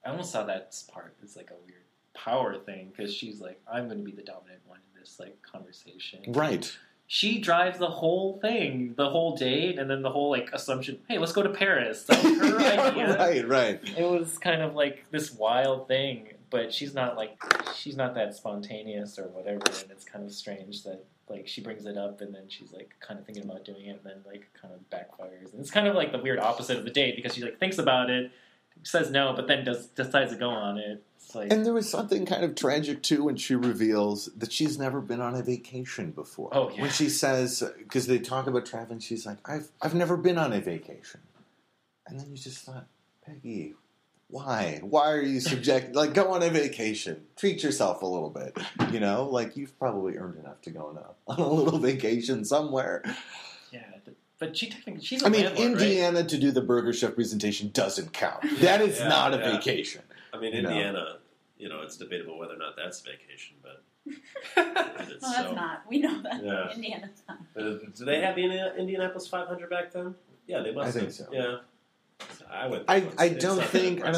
I almost saw that part as like a weird power thing because she's like, I'm going to be the dominant one in this like conversation. Right. She drives the whole thing, the whole date, and then the whole like assumption, hey, let's go to Paris. That was her idea. Right. It was kind of like this wild thing, but she's not that spontaneous or whatever, and it's kind of strange that like she brings it up and then she's like kind of thinking about doing it and then like kind of backfires. And it's kind of like the weird opposite of the date because she like thinks about it, says no, but then decides to go on it. And there was something kind of tragic, too, when she reveals that she's never been on a vacation before. Oh, yeah. When she says, because they talk about traveling, she's like, I've never been on a vacation. And then you just thought, Peggy, why? Why are you subjected? Like, go on a vacation. Treat yourself a little bit. Like, you've probably earned enough to go on a little vacation somewhere. Yeah, but she's a landlord, Indiana, right? To do the Burger Chef presentation doesn't count. That is not a vacation. I mean, Indiana, it's debatable whether or not that's a vacation, but... That's not. We know that. Yeah. Indiana's not. Do they have the Indianapolis 500 back then? Yeah, they must have. I think so. Yeah. So I went. I don't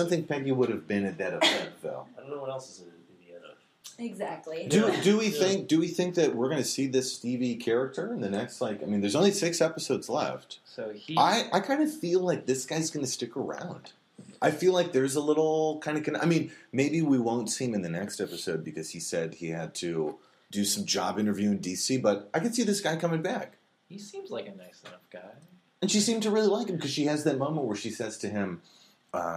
think Peggy would have been at that event, though. I don't know what else is in Indiana. Exactly. Do we think that we're going to see this Stevie character in the next there's only 6 episodes left. So I kind of feel like this guy's going to stick around. I feel like there's a little kind of maybe we won't see him in the next episode because he said he had to do some job interview in DC, but I could see this guy coming back. He seems like a nice enough guy. And she seemed to really like him because she has that moment where she says to him,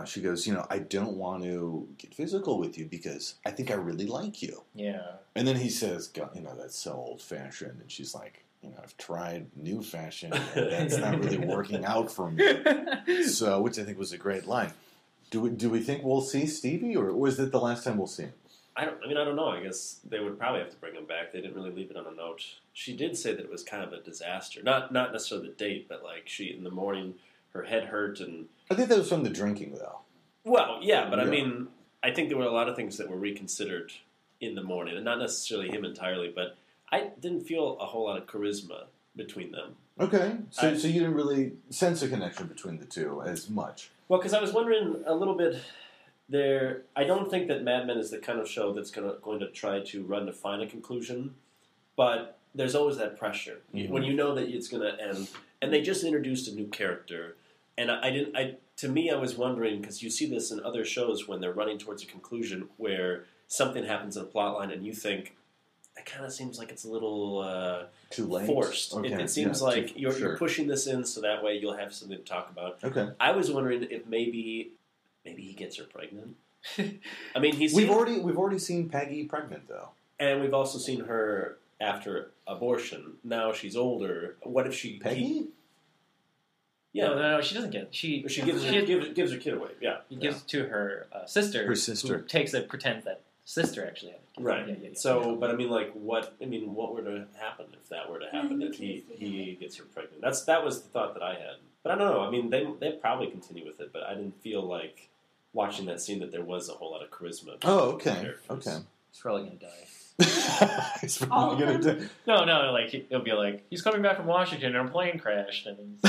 she goes, I don't want to get physical with you because I think I really like you. Yeah. And then he says, God, that's so old-fashioned. And she's like, I've tried new fashion, and that's not really working out for me. So, which I think was a great line. Do we think we'll see Stevie, or was it the last time we'll see him? I don't know. I guess they would probably have to bring him back. They didn't really leave it on a note. She did say that it was kind of a disaster. Not necessarily the date, but like in the morning, her head hurt, and I think that was from the drinking, though. Well, yeah, but yeah. I think there were a lot of things that were reconsidered in the morning, and not necessarily him entirely, but I didn't feel a whole lot of charisma between them. Okay, so you didn't really sense a connection between the two as much. Well, because I was wondering a little bit there. I don't think that Mad Men is the kind of show that's going to try to run to find a conclusion, but there's always that pressure when you know that it's going to end. And they just introduced a new character, and to me, I was wondering because you see this in other shows when they're running towards a conclusion where something happens in a plot line, and you think it kind of seems like it's a little too late, forced. Okay. It seems like you're pushing this in so that way you'll have something to talk about. Okay, I was wondering if maybe he gets her pregnant. We've already seen Peggy pregnant though, and we've also seen her after abortion. Now she's older. What if she Peggy? Yeah, no, she doesn't get it. She gives her kid away. Yeah, he gives it to her sister. Her sister who pretends that sister actually had a kid. Right. Yeah. So, but what were to happen if that were to happen? If he gets her pregnant? That was the thought that I had. But I don't know. They probably continue with it, but I didn't feel like watching that scene that there was a whole lot of charisma. Oh, okay. Okay. He's probably gonna die. He's probably gonna die. No. Like it'll be like he's coming back from Washington and a plane crashed, and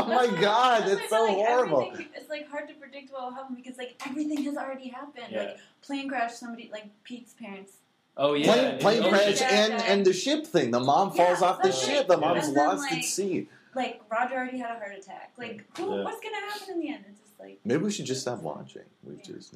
Oh my God, that's so horrible. It's like hard to predict what will happen because like everything has already happened. Yeah. Like plane crash, somebody like Pete's parents. Oh yeah, Plane crash Yeah. and the ship thing. The mom falls off the that's ship. right. The mom's And then, lost like, at sea. Like Roger already had a heart attack. Like what's gonna happen in the end? It's just like Maybe we should just stop watching. I'm just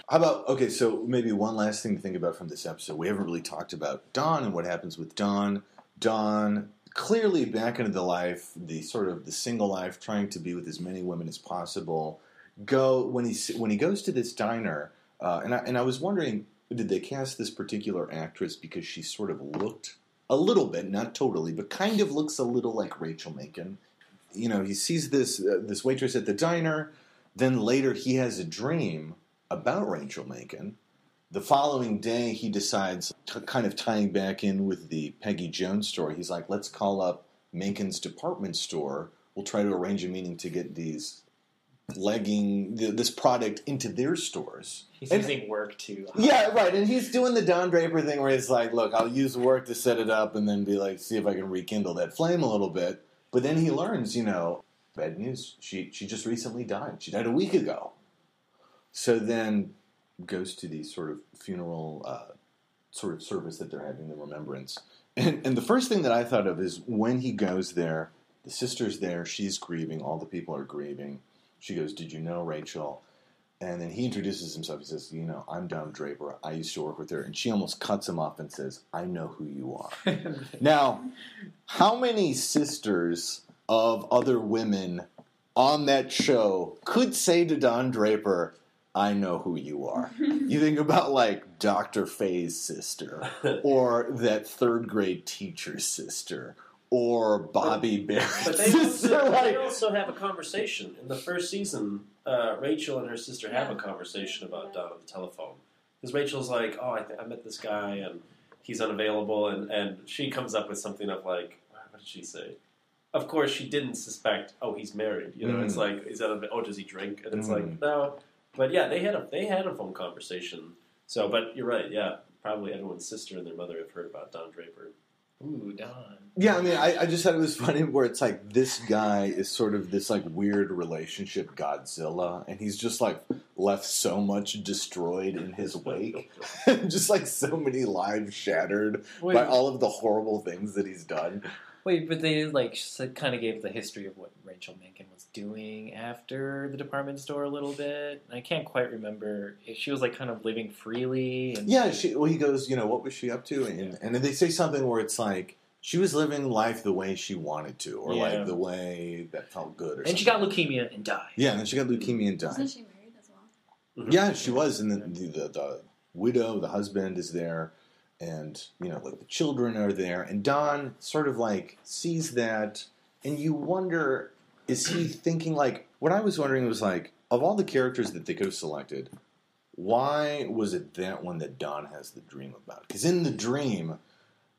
How about, okay, so maybe one last thing to think about from this episode. We haven't really talked about Don and what happens with Don. Don, clearly back into the life, the sort of the single life, trying to be with as many women as possible. When he goes to this diner, and I was wondering, did they cast this particular actress because she sort of looked a little bit, not totally, but kind of looks a little like Rachel Menken. You know, he sees this waitress at the diner. Then later he has a dream about Rachel Menken. The following day he decides, kind of tying back in with the Peggy Jones story, he's like, let's call up Menken's department store. We'll try to arrange a meeting to get this product into their stores. He's using work to... Yeah, right. And he's doing the Don Draper thing where he's like, look, I'll use work to set it up and then be like, see if I can rekindle that flame a little bit. But then he learns, bad news. She just recently died. She died a week ago. So then goes to the sort of funeral sort of service that they're having, the remembrance. And the first thing that I thought of is when he goes there, the sister's there, she's grieving, all the people are grieving. She goes, did you know Rachel? And then he introduces himself. He says, I'm Don Draper. I used to work with her. And she almost cuts him off and says, I know who you are. Now, how many sisters of other women on that show could say to Don Draper, I know who you are? You think about, like, Dr. Faye's sister, or that third grade teacher's sister, or Bobby Barrett's But they sister. also have a conversation. In the first season, Rachel and her sister have a conversation about Don on the telephone. Because Rachel's like, oh, I met this guy, and he's unavailable, and she comes up with something of like, what did she say? Of course, she didn't suspect, oh, he's married. It's like, does he drink? And it's like, no. But yeah, they had a phone conversation. So, but you're right, yeah. Probably everyone's sister and their mother have heard about Don Draper. Ooh, Don. Yeah, I mean, I just thought it was funny where it's like this guy is sort of this like weird relationship Godzilla, and he's just like left so much destroyed in his wake. Just like so many lives shattered by all of the horrible things that he's done. Wait, but they kind of gave the history of what Rachel Menken was doing after the department store a little bit. I can't quite remember if she was like kind of living freely. And yeah, he goes, what was she up to? And they say something where it's like she was living life the way she wanted to, or like the way that felt good. And she got leukemia and died. Yeah, and then she got leukemia and died. Wasn't she married as well? Mm-hmm. Yeah, she was, and then the widow, the husband is there. And, like the children are there. And Don sort of like sees that. And you wonder, is he thinking like, what I was wondering was like, of all the characters that they could have selected, why was it that one that Don has the dream about? Because in the dream,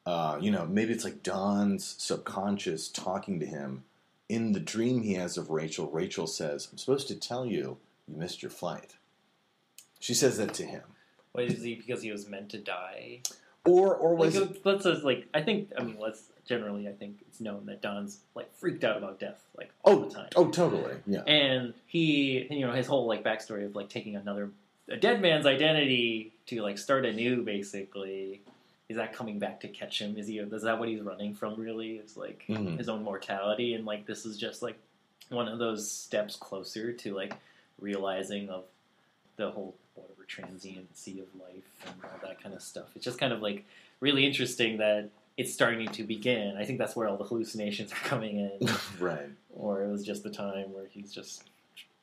maybe it's like Don's subconscious talking to him. In the dream he has of Rachel, Rachel says, I'm supposed to tell you, you missed your flight. She says that to him. Wait, is he because he was meant to die? Or was I think it's known that Don's like freaked out about death like all the time. Oh, totally, yeah. And he, his whole like backstory of like taking a dead man's identity to like start anew, basically. Is that coming back to catch him? Is that what he's running from? Really, it's like his own mortality, and like this is just like one of those steps closer to like realizing of the whole whatever transiency of life and all that kind of stuff. It's just kind of like really interesting that it's starting to begin. I think that's where all the hallucinations are coming in. Right. Or it was just the time where he's just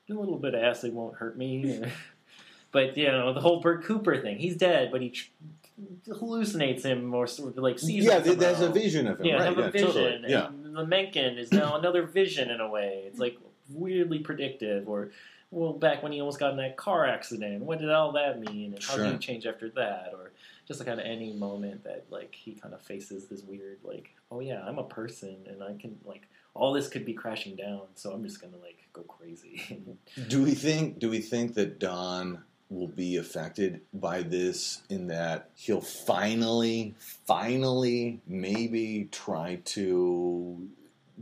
a little bit of acid won't hurt me. But the whole Bert Cooper thing. He's dead, but he hallucinates him or sort of like sees him somehow. There's a vision of him. Yeah, right. have a vision. Totally. Yeah. And the Menken is now another vision in a way. It's like weirdly predictive. Or back when he almost got in that car accident, what did all that mean, and how did he change after that? Or just like kind of any moment that like he kind of faces this weird like, oh yeah, I'm a person, and I can like all this could be crashing down, so I'm just gonna like go crazy. Do we think that Don will be affected by this in that he'll finally maybe try to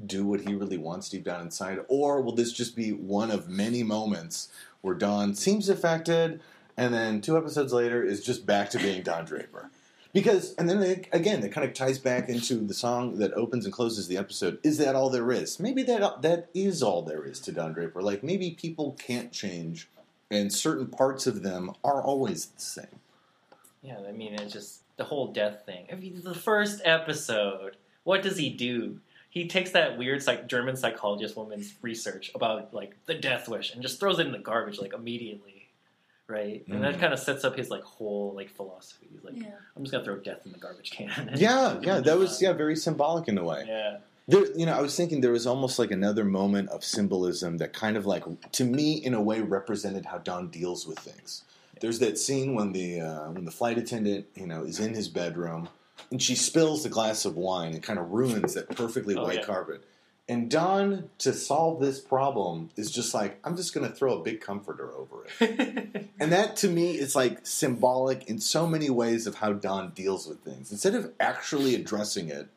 do what he really wants deep down inside? Or will this just be one of many moments where Don seems affected, and then 2 episodes later is just back to being Don Draper? Because, and then again, it kind of ties back into the song that opens and closes the episode. Is that all there is? Maybe that is all there is to Don Draper. Like, maybe people can't change, and certain parts of them are always the same. Yeah, I mean, it's just the whole death thing. I mean, the first episode, what does he do? He takes that weird German psychologist woman's research about, like, the death wish and just throws it in the garbage, like, immediately. Right? And that kind of sets up his, like, whole, like, philosophy. He's like, I'm just going to throw death in the garbage can. Yeah, that was, very symbolic in a way. Yeah. There, I was thinking there was almost like another moment of symbolism that kind of like, to me, in a way, represented how Don deals with things. There's that scene when the flight attendant, is in his bedroom, and she spills the glass of wine and kind of ruins that perfectly white carpet. And Don, to solve this problem, is just like, I'm just going to throw a big comforter over it. And that, to me, is like symbolic in so many ways of how Don deals with things. Instead of actually addressing it,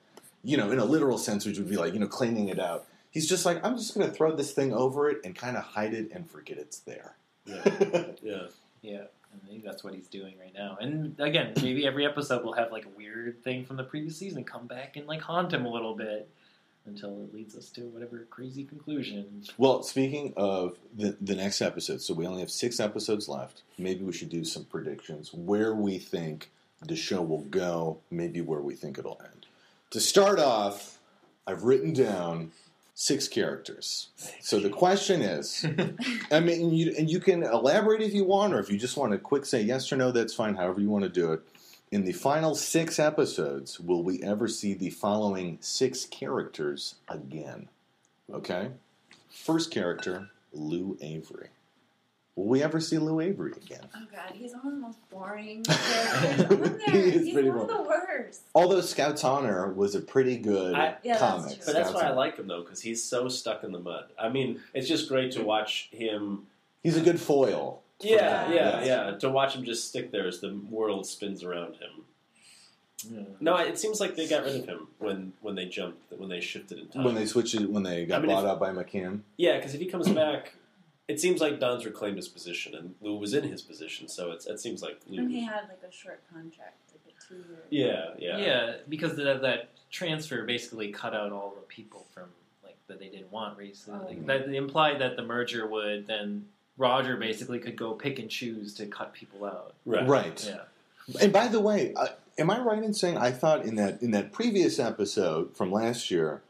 in a literal sense, which would be like, cleaning it out, he's just like, I'm just going to throw this thing over it and kind of hide it and forget it's there. Yeah. I think that's what he's doing right now. And again, maybe every episode will have like a weird thing from the previous season come back and like haunt him a little bit until it leads us to whatever crazy conclusion. Well, speaking of the next episode, so we only have 6 episodes left. Maybe we should do some predictions where we think the show will go, maybe where we think it'll end. To start off, I've written down 6 characters. So the question is, I mean, you can elaborate if you want, or if you just want to quick say yes or no, that's fine, however you want to do it. In the final 6 episodes, will we ever see the following 6 characters again? Okay? First character, Lou Avery. Will we ever see Lou Avery again? Oh, God. He's one of the most boring characters on there. He's one of the worst. Although Scout's Honor was a pretty good comic. But that's why I like him, though, because he's so stuck in the mud. I mean, it's just great to watch him. He's a good foil. Yeah. To watch him just stick there as the world spins around him. Yeah. No, it seems like they got rid of him when they shifted in time. When they got bought out by McCann. Yeah, because if he comes back, it seems like Don's reclaimed his position, and Lou was in his position, so it seems like Lou. And he had like a short contract, like a 2 year. Yeah, because that transfer basically cut out all the people from like that they didn't want recently. That implied that the merger would then. Roger basically could go pick and choose to cut people out. Right. Yeah. And by the way, am I right in saying I thought in that previous episode from last year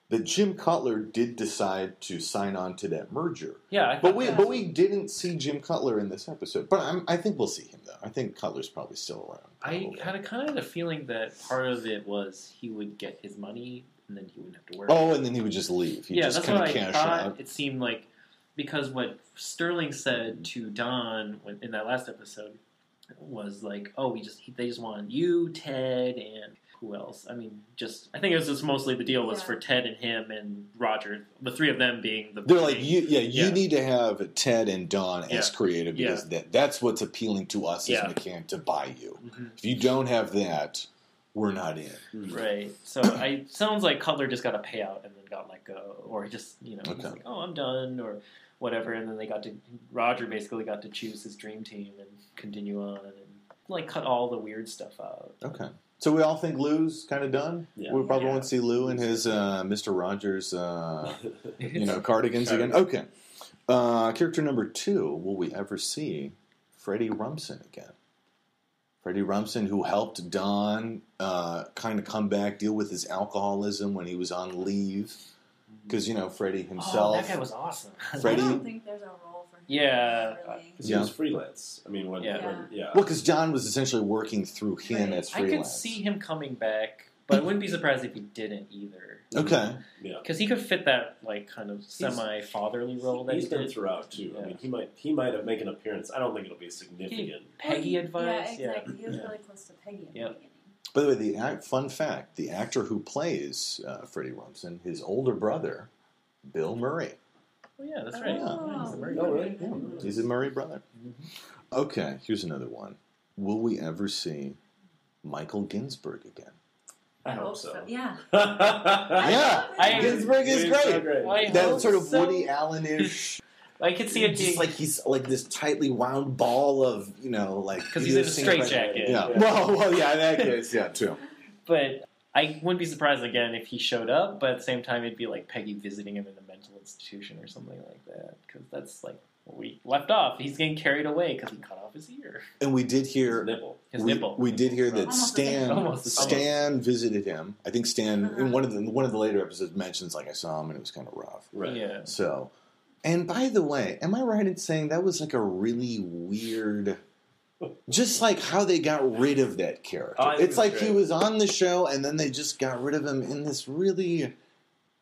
that Jim Cutler did decide to sign on to that merger? Yeah, but we didn't see Jim Cutler in this episode. But I think we'll see him though. I think Cutler's probably still around. Probably. I had kind of the feeling that part of it was he would get his money and then he wouldn't have to work. Oh, and then he would just leave. That's what I thought. It seemed like. Because what Sterling said to Don in that last episode was like, "Oh, they just want you, Ted, and who else?" I mean, I think it was just mostly the deal was for Ted and him and Roger, the 3 of them being the. They're like, you need to have Ted and Don as creative because that's what's appealing to us as McCann to buy you. Mm-hmm. If you don't have that, we're not in. Right. So it sounds like Cutler just got a payout and then got let go, or just he's like, "Oh, I'm done," or. Whatever, and then Roger basically got to choose his dream team and continue on and like cut all the weird stuff out. Okay. So we all think Lou's kind of done? Yeah. We probably won't see Lou in his Mr. Rogers cardigans again? Okay. Character number 2, will we ever see Freddie Rumsen again? Freddie Rumsen, who helped Don kind of come back, deal with his alcoholism when he was on leave. Because, Freddie himself... Oh, that guy was awesome. I don't think there's a role for him. Yeah. Really. He was freelance. I mean, Well, because John was essentially working through him as freelance. I could see him coming back, but I wouldn't be surprised if he didn't either. Okay. Yeah. Because he could fit that, like, kind of semi-fatherly role that he's been throughout, too. Yeah. I mean, he might make an appearance. I don't think it'll be significant. Peggy advice. Yeah, exactly. He was really close to Peggy in the beginning. By the way, fun fact, the actor who plays Freddie Rumsen, his older brother, Bill Murray. Oh, yeah, that's right. Oh, he's a Murray brother. Right? Yeah. He's a Murray brother. Mm-hmm. Okay, here's another one. Will we ever see Michael Ginsberg again? I hope so. Yeah. Yeah, Ginsburg is great. That sort of so. Woody Allen-ish. I could see it Just being like he's like this tightly wound ball of, like... because he's in a straitjacket. Yeah. Well, yeah, in that case, yeah, too. But I wouldn't be surprised again if he showed up, but at the same time, it'd be like Peggy visiting him in a mental institution or something like that. Because that's like what we left off. He's getting carried away because he cut off his ear. And we did hear... His nipple. We did hear that Almost Stan visited him. I think Stan, in one of the later episodes, mentions, like, I saw him and it was kind of rough. Right. Yeah. So... And by the way, am I right in saying that was like a really weird... Just like how they got rid of that character. It's like he was on the show and then they just got rid of him in this really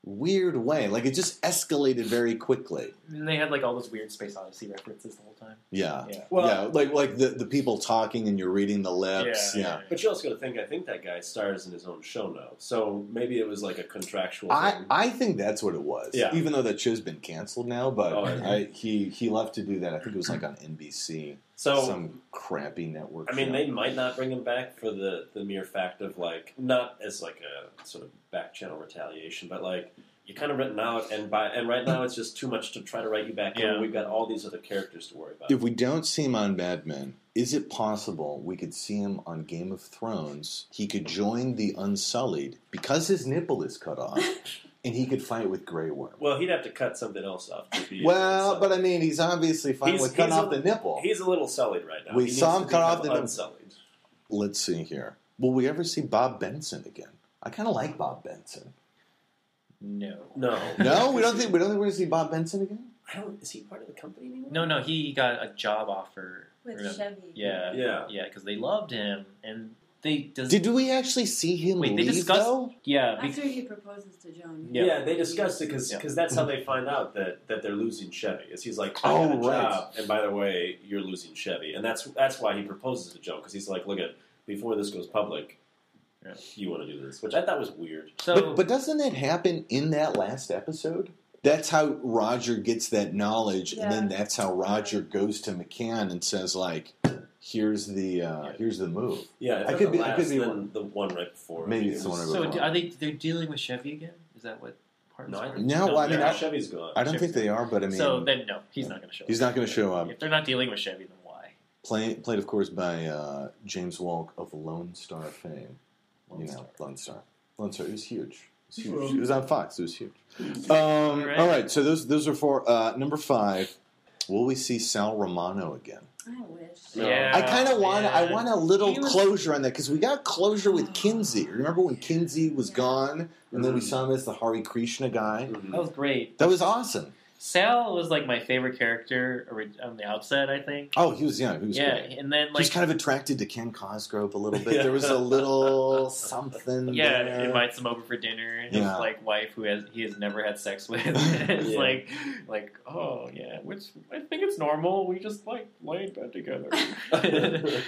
weird way. Like it just escalated very quickly. And they had like all those weird Space Odyssey references the whole time. Yeah. Well, yeah, like the people talking and you're reading the lips. Yeah. But you also got to think, I think that guy stars in his own show now. So maybe it was like a contractual thing. I think that's what it was. Yeah. Even though that show's been canceled now, but he left to do that. I think it was like on NBC. So some crappy network. I mean, show. they might not bring him back for the mere fact of like, not as like a sort of back channel retaliation, but like you're kind of written out, and right now it's just too much to try to write you back in. We've got all these other characters to worry about. If we don't see him on Mad Men, is it possible we could see him on Game of Thrones? He could join the Unsullied because his nipple is cut off. And he could fight with Grey Worm. Well, he'd have to cut something else off. To be but I mean, he's obviously fine with cutting off the nipple. He's a little sullied right now. We saw him cut off the nipple. Unsullied. Let's see here. Will we ever see Bob Benson again? I kind of like Bob Benson. No. No, we don't think we're going to see Bob Benson again. Is he part of the company anymore? No. He got a job offer with Chevy. Yeah, because they loved him and. Did we actually see him leave, they discussed, though? Yeah. After he proposes to Joan. Yeah, they discussed it because that's how they find out that they're losing Chevy. Is he's like, I got a job, and by the way, you're losing Chevy. And that's why he proposes to Joan, because he's like, look before this goes public, you want to do this. Which I thought was weird. So, but doesn't that happen in that last episode? That's how Roger gets that knowledge, and then that's how Roger goes to McCann and says, like... Here's the move. Yeah, I could be the one right before. Maybe it's the one. So they're dealing with Chevy again? Is that what part? No, I mean, Chevy's gone. I don't think they are, but I mean, so then no, he's not going to show up. He's not going to show up. If they're not dealing with Chevy, then why? Played of course by James Walk of Lone Star fame. Lone Star. It was huge. It was on Fox. It was huge. All right. So those are for number 5. Will we see Sal Romano again? I wish. Yeah, I kind of want. I want a little closure on that because we got closure with Kinsey. Remember when Kinsey was gone, and then we saw him as the Hare Krishna guy? That was great. That was awesome. Sal was like my favorite character on the outset, I think. Oh, he was great. And then he was kind of attracted to Ken Cosgrove a little bit. There was a little something. Yeah, there. invites him over for dinner. And his like wife, he has never had sex with. It's like oh yeah, which I think it's normal. We just like lay in bed together.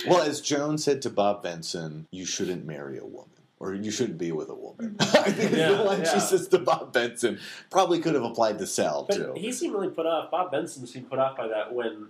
Well, as Joan said to Bob Benson, you shouldn't marry a woman. Or you shouldn't be with a woman. I think it's the line she says to Bob Benson. Probably could have applied to Sal, too. He seemed really put off. Bob Benson seemed put off by that when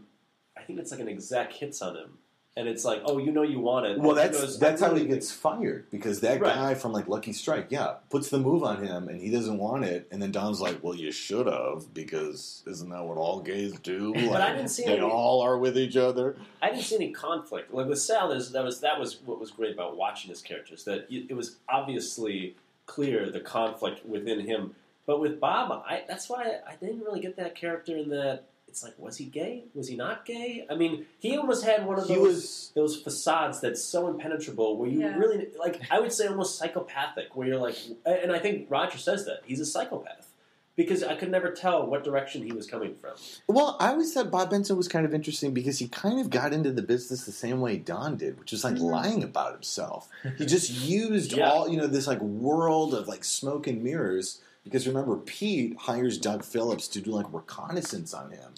I think it's like an exec hits on him. And it's like, oh, you want it. Well, that's how he gets fired. Because that guy from like Lucky Strike, puts the move on him and he doesn't want it. And then Don's like, well, you should have, because isn't that what all gays do? Like, but I didn't see they all are with each other. I didn't see any conflict. Like with Sal, that was what was great about watching his characters. That it was obviously clear the conflict within him. But with Bob, that's why I didn't really get that character in that. It's like, was he gay? Was he not gay? I mean, he almost had one of those facades that's so impenetrable where you really, like, I would say almost psychopathic, where you're like, and I think Roger says that, he's a psychopath. Because I could never tell what direction he was coming from. Well, I always thought Bob Benson was kind of interesting because he kind of got into the business the same way Don did, which is like lying about himself. He just used all, this like world of like smoke and mirrors. Because remember, Pete hires Doug Phillips to do like reconnaissance on him.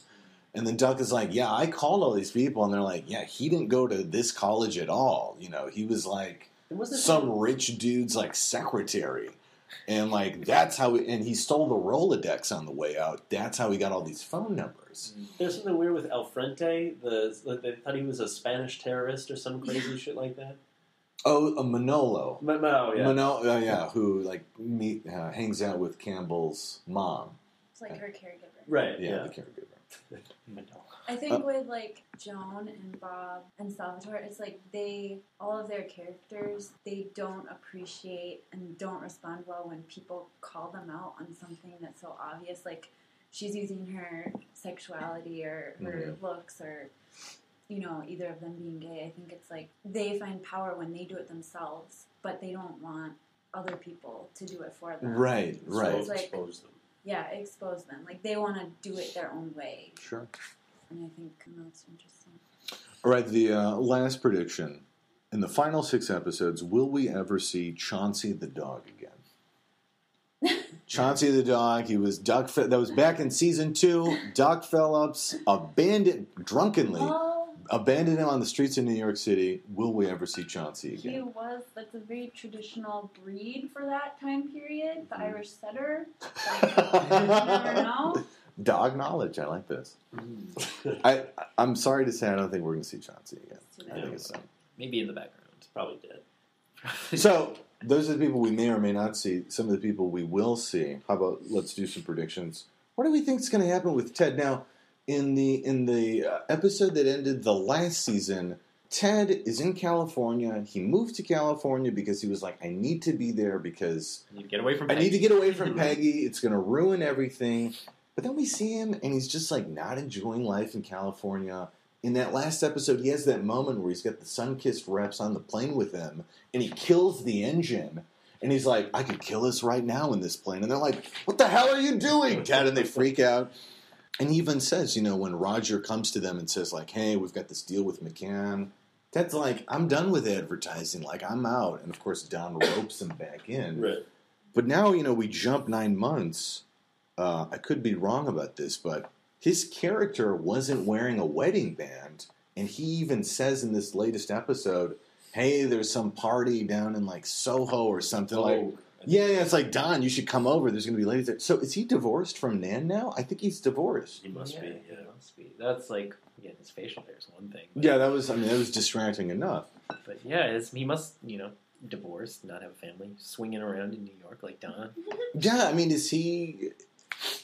And then Doug is like, I called all these people. And they're like, he didn't go to this college at all. He was like some rich dude's like secretary. And like, that's how, and he stole the Rolodex on the way out. That's how he got all these phone numbers. There's something weird with El Frente. They thought he was a Spanish terrorist or some crazy shit like that. Oh, Manolo. Manolo, yeah. Manolo, yeah, who like hangs out with Campbell's mom. It's like her caregiver. Right, Yeah, yeah. the caregiver. I think with like Joan and Bob and Salvatore, it's like all of their characters, they don't appreciate and don't respond well when people call them out on something that's so obvious. Like she's using her sexuality or her looks or, either of them being gay. I think it's like they find power when they do it themselves, but they don't want other people to do it for them. Right. So it's like, expose them. Yeah, expose them. Like they want to do it their own way. Sure. And I think that's interesting. All right, the last prediction. In the final 6 episodes, will we ever see Chauncey the dog again? Chauncey the dog, he was that was back in season 2. Doc Phillips drunkenly abandoned him on the streets of New York City. Will we ever see Chauncey again? That's a very traditional breed for that time period, the Irish setter. You never know. Dog knowledge, I like this. I'm sorry to say I don't think we're going to see Chauncey again. I think it's maybe in the background. Probably dead. So, those are the people we may or may not see. Some of the people we will see. How about let's do some predictions. What do we think is going to happen with Ted? Now, in the episode that ended the last season, Ted is in California. He moved to California because he was like, I need to be there because I need to get away from Peggy. I need to get away from Peggy. It's going to ruin everything. But then we see him, and he's just like not enjoying life in California. In that last episode, he has that moment where he's got the sun-kissed reps on the plane with him, and he kills the engine. And he's like, I could kill us right now in this plane. And they're like, what the hell are you doing, Ted? And they freak out. And he even says, when Roger comes to them and says, like, hey, we've got this deal with McCann, Ted's like, I'm done with advertising. Like, I'm out. And, of course, Don ropes him back in. Right. But now, we jump 9 months. I could be wrong about this, but his character wasn't wearing a wedding band. And he even says in this latest episode, hey, there's some party down in, like, Soho or something. Yeah, it's like, Don, you should come over. There's going to be ladies there. So is he divorced from Nan now? I think he's divorced. He must be, yeah. He must be. That's like, his facial hair is one thing. Yeah, that was distracting enough. But yeah, he must, divorced, not have a family, swinging around in New York like Don. Yeah,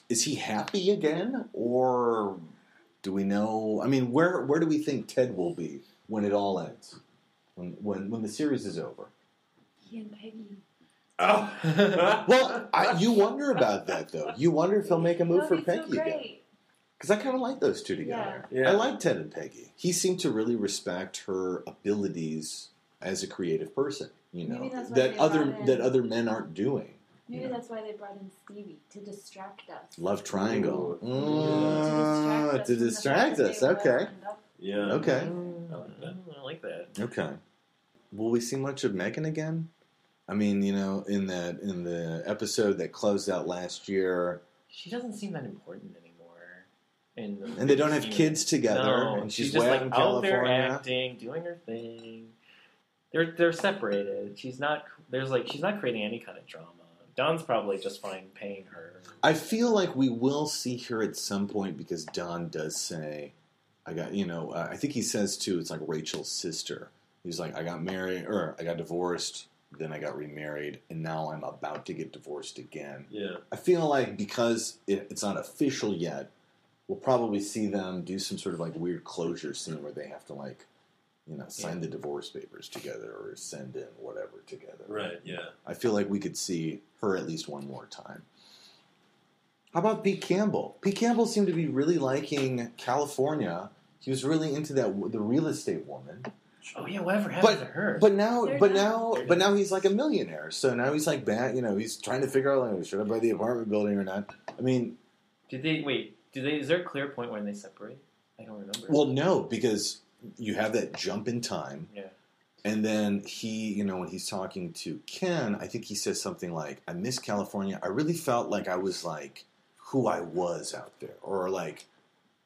is he happy again? Or do we know? Where do we think Ted will be when it all ends? When the series is over? He and Peggy. Oh. Well, you wonder about that, though. You wonder if he'll make a move for Peggy so again. Because I kind of like those two together. Yeah. I like Ted and Peggy. He seemed to really respect her abilities as a creative person. Maybe that's why that they other men aren't doing. Maybe that's why they brought in Stevie, to distract us. Love triangle. To distract us. Okay. Yeah. Okay. I like that. Okay. Will we see much of Megan again? In the episode that closed out last year, she doesn't seem that important anymore. And they don't have kids together. No, and she's just way like out in out there California. acting, doing her thing. They're separated. She's not creating any kind of drama. Don's probably just fine paying her. I feel like we will see her at some point because Don does say, I think he says too, it's like Rachel's sister. He's like, I got divorced, then I got remarried, and now I'm about to get divorced again. Yeah. I feel like because it's not official yet, we'll probably see them do some sort of like weird closure scene where they have to like, sign the divorce papers together or send in whatever together. Right, yeah. I feel like we could see her at least one more time. How about Pete Campbell? Pete Campbell seemed to be really liking California. He was really into the real estate woman. Oh yeah, whatever happened to her? But now he's like a millionaire. So now he's like back. He's trying to figure out like, should I buy the apartment building or not? Is there a clear point when they separate? I don't remember. Well, no, because you have that jump in time. Yeah. And then he, when he's talking to Ken, I think he says something like, I miss California. I really felt like I was like who I was out there. Or like,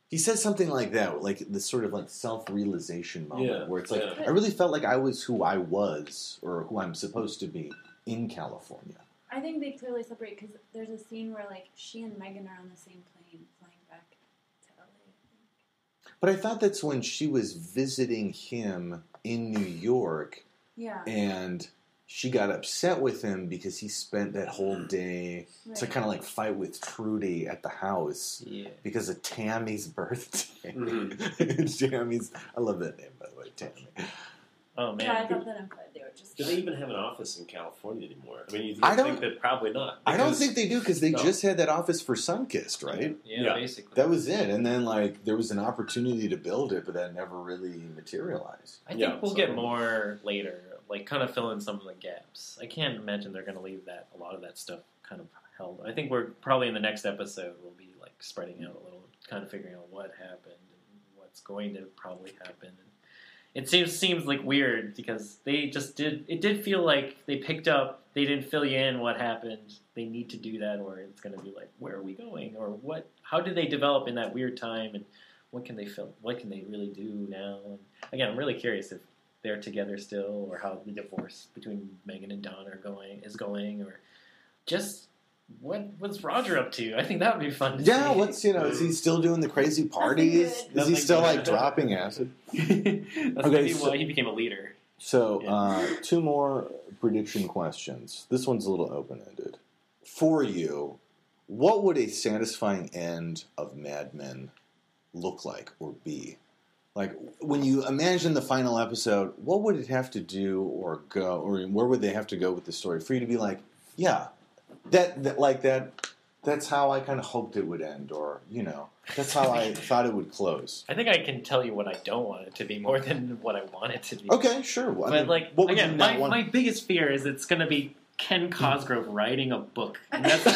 he says something like that, like this sort of like self-realization moment where it's like, I really felt like I was who I was or who I'm supposed to be in California. I think they clearly separate because there's a scene where like she and Megan are on the same plane flying back to LA. I think. But I thought that's when she was visiting him in New York Yeah. And she got upset with him because he spent that whole day to kind of like fight with Trudy at the house because of Tammy's birthday. Tammy's, I love that name, by the way, Tammy. Oh, man. Yeah, I thought that implied they were just... Do they even have an office in California anymore? I mean, you I think that probably not. I don't think they do because they just had that office for Sunkissed, right? Yeah, basically. That was it. And then, like, there was an opportunity to build it, but that never really materialized. I think we'll get more later, like, kind of fill in some of the gaps. I can't imagine they're going to leave a lot of that stuff kind of held. I think we're probably in the next episode, we'll be, like, spreading out a little, kind of figuring out what happened and what's going to probably happen. It seems like weird because they just it did feel like they picked up, they didn't fill you in what happened. They need to do that or it's going to be like, where are we going? Or how did they develop in that weird time and what can they really do now? And again, I'm really curious if they're together still or how the divorce between Megan and Don is going or just what's Roger up to? I think that would be fun to see. Is he still doing the crazy parties? Is he still like dropping acid? That's maybe why he became a leader. So, 2 more prediction questions. This one's a little open-ended. For you, what would a satisfying end of Mad Men look like or be? Like, when you imagine the final episode, what would it have to do or go, or where would they have to go with the story for you to be like, yeah, that's how I kind of hoped it would end, or, that's how I thought it would close. I think I can tell you what I don't want it to be more than what I want it to be. Okay, sure. Well, but again, my biggest fear is it's going to be Ken Cosgrove writing a book. And that's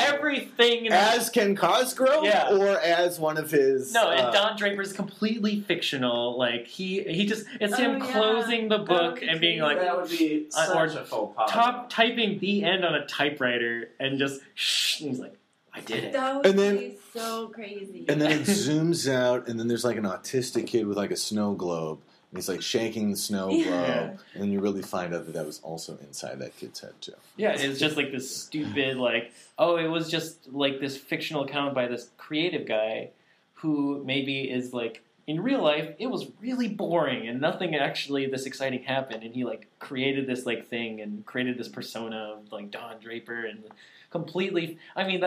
everything. As Ken Cosgrove? Yeah. Or as one of his... No, and Don Draper's completely fictional. Like, it's him closing the book and being like... That would be such a faux pas. Typing the end on a typewriter and just... Shh, and he's like, I did it. That would be so crazy. And then it zooms out, and then there's like an autistic kid with like a snow globe. He's like shaking the snow globe, and then you really find out that was also inside that kid's head too. Yeah, it's just like this stupid, like, it was just like this fictional account by this creative guy who maybe is like, in real life, it was really boring and nothing actually this exciting happened, and he like created this like thing and created this persona of like Don Draper and completely. I mean,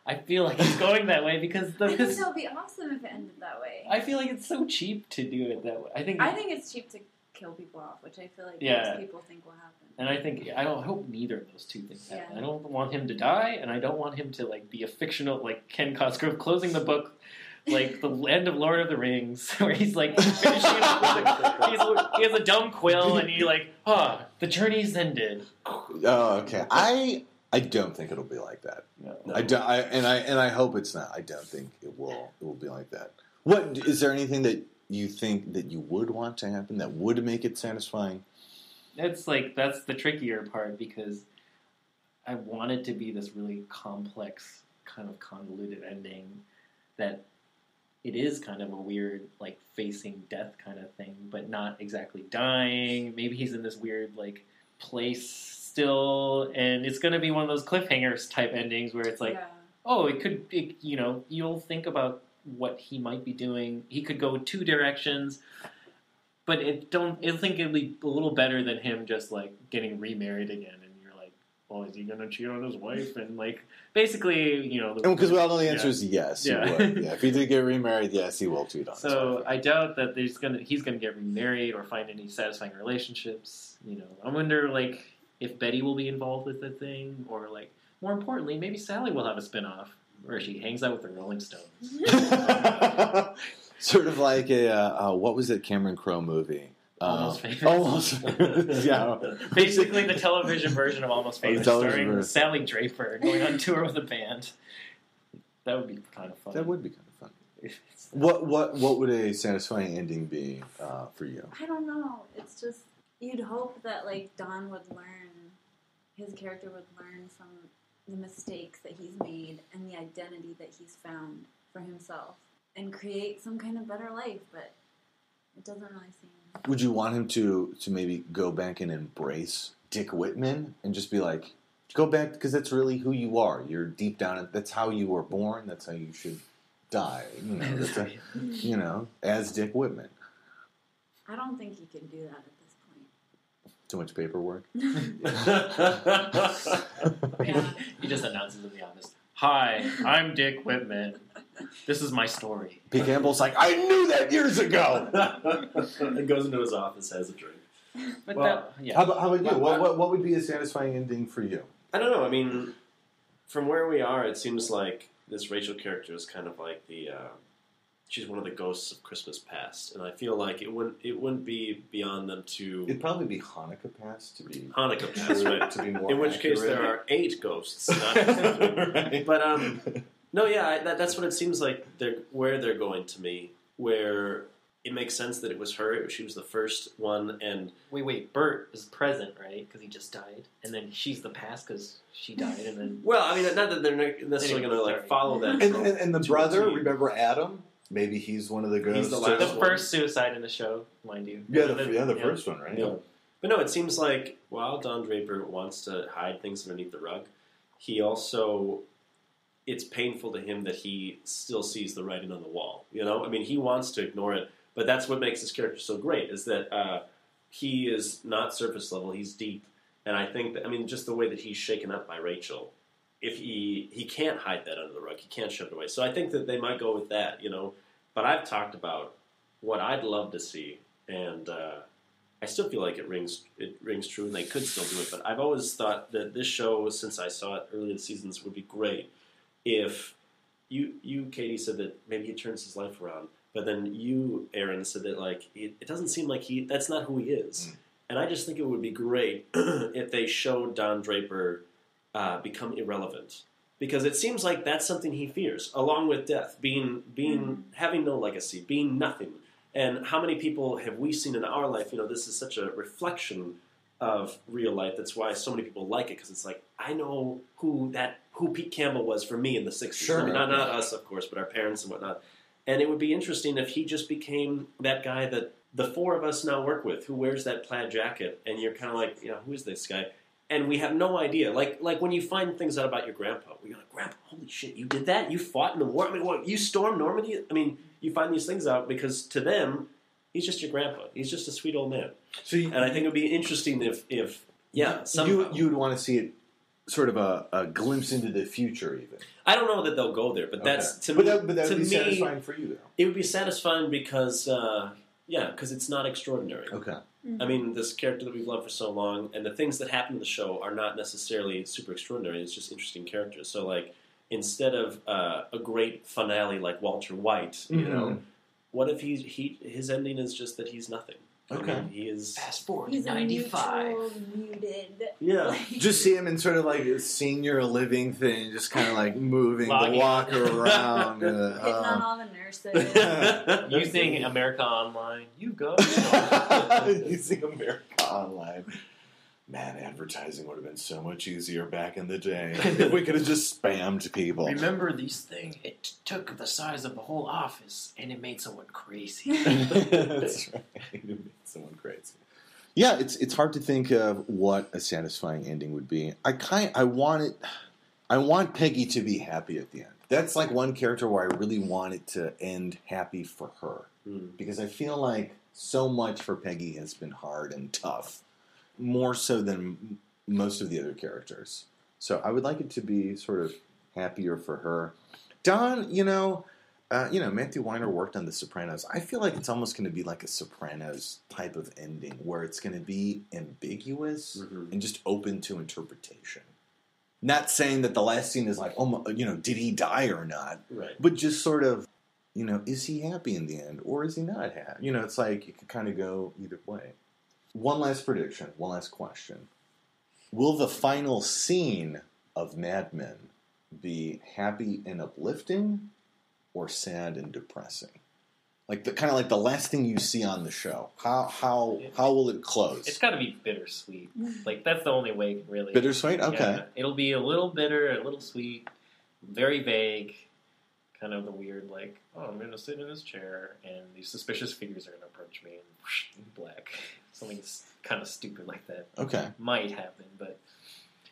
I feel like it's going that way because I think that would be awesome if it ended that way. I feel like it's so cheap to do it that way. I think it's cheap to kill people off, which I feel like most people think will happen. And I hope neither of those two things happen. I don't want him to die, and I don't want him to like be a fictional like Ken Cosgrove closing the book. Like the end of Lord of the Rings, where he's like finishing it up with he has a dumb quill, and he like, the journey's ended. Oh, okay. I don't think it'll be like that. No. I hope it's not. I don't think it will. It will be like that. What is there anything that you think that you would want to happen that would make it satisfying? That's the trickier part because I want it to be this really complex, kind of convoluted ending that. It is kind of a weird, like, facing death kind of thing, but not exactly dying. Maybe he's in this weird, like, place still, and it's going to be one of those cliffhangers type endings where it's like, you'll think about what he might be doing. He could go 2 directions, but I think it'd be a little better than him just, like, getting remarried again, and you're like, well, is he going to cheat on his wife? And, like, basically, because we all know the answer is yes, he would. Yeah, if he did get remarried, yes, he will cheat on his wife. So I doubt that he's going to get remarried or find any satisfying relationships. I wonder, like, if Betty will be involved with the thing, or, like, more importantly, maybe Sally will have a spinoff where she hangs out with the Rolling Stones. Sort of like what was it, Cameron Crowe movie? Almost Famous. Almost Famous, yeah. Basically the television version of Almost Famous, starring Sally Draper going on tour with a band. That would be kind of fun. That would be kind of fun. What would a satisfying ending be for you? I don't know. It's just, you'd hope that, like, Don would learn, his character would learn from the mistakes that he's made and the identity that he's found for himself and create some kind of better life, but it doesn't really seem... Would you want him to maybe go back and embrace Dick Whitman and just be like, go back, because that's really who you are. You're deep down, that's how you were born, that's how you should die. As Dick Whitman. I don't think he can do that at this point. Too much paperwork. Yeah. He just announces in the office, "Hi, I'm Dick Whitman. This is my story." P. Campbell's like, I knew that years ago. And goes into his office, has a drink. But Well, yeah. How about you? What would be a satisfying ending for you? I don't know. I mean, from where we are, it seems like this Rachel character is kind of like she's one of the ghosts of Christmas past, and I feel like it wouldn't be beyond them to It'd probably be Hanukkah past to be Hanukkah past, right? to be more. In which case, accurate. there are 8 ghosts. Not right. But no, yeah, that's what it seems like. Where they're going to me, where it makes sense that it was her. She was the first one, and Wait. Bert is present, right? Because he just died, and then she's the past because she died, and then well, I mean, not that they're necessarily going to like follow that. trope And the to a brother, T. remember Adam? Maybe he's one of the ghosts. He's the the last one. first suicide in the show, mind you. Yeah, the first one, right? Yeah. But no, it seems like while Don Draper wants to hide things underneath the rug, he also, it's painful to him that he still sees the writing on the wall. You know, I mean, he wants to ignore it, but that's what makes his character so great, is that he is not surface level, he's deep. And I think that, I mean, just the way that he's shaken up by Rachel, if he can't hide that under the rug, he can't shove it away. So I think that they might go with that, you know. But I've talked about what I'd love to see, and I still feel like it rings true, and they could still do it. But I've always thought that this show, since I saw it early in the seasons, would be great if you Katie, said that maybe he turns his life around, but then you, Aaron, said that like it doesn't seem like that's not who he is. And I just think it would be great if they showed Don Draper become irrelevant. Because it seems like that's something he fears, along with death, having no legacy, being nothing. And how many people have we seen in our life? You know, this is such a reflection of real life. That's why so many people like it, because it's like, I know who Pete Campbell was for me in the 60s. Sure. I mean, not us, of course, but our parents and whatnot. And it would be interesting if he just became that guy that the 4 of us now work with, who wears that plaid jacket, and you're kind of like, you know, who is this guy? And we have no idea. Like when you find things out about your grandpa, we're like, Grandpa, holy shit, you did that? You fought in the war? I mean, what, you stormed Normandy? I mean, you find these things out because to them, he's just your grandpa. He's just a sweet old man. And I think it would be interesting if somehow. You would want to see it sort of a glimpse into the future, even. I don't know that they'll go there, but that's to but me. that would to be me, satisfying for you, though. It would be satisfying because it's not extraordinary. Okay. I mean, this character that we've loved for so long, and the things that happen in the show are not necessarily super extraordinary. It's just interesting characters. So, like, instead of a great finale like Walter White, you know, what if his ending is just that he's nothing? Okay. I mean, he is. Fast forward He's to a 95. neutral, muted. Yeah. Like, Just see him in sort of like a senior living thing, just kind of like moving the Logging. walker around. hitting on all the nurses. Using America Online. You go. Using America Online. Man, advertising would have been so much easier back in the day if we could have just spammed people. Remember these things? It took the size of the whole office, and it made someone crazy. That's right. It made someone crazy. Yeah, it's hard to think of what a satisfying ending would be. I want Peggy to be happy at the end. That's like one character where I really want it to end happy for her. Because I feel like so much for Peggy has been hard and tough. More so than most of the other characters. So I would like it to be sort of happier for her. Don, Matthew Weiner worked on The Sopranos. I feel like it's almost going to be like a Sopranos type of ending where it's going to be ambiguous and just open to interpretation. Not saying that the last scene is like, did he die or not? Right. But just sort of, is he happy in the end or is he not happy? It's like it could kind of go either way. One last prediction, one last question. Will the final scene of Mad Men be happy and uplifting or sad and depressing? Like the last thing you see on the show. How will it close? It's got to be bittersweet. Like, that's the only way it can really... Bittersweet? Okay. Yeah, it'll be a little bitter, a little sweet, very vague, kind of the weird, like, I'm going to sit in this chair, and these suspicious figures are going to approach me, and whoosh, black. Something kind of stupid like that. Okay. Might happen, but,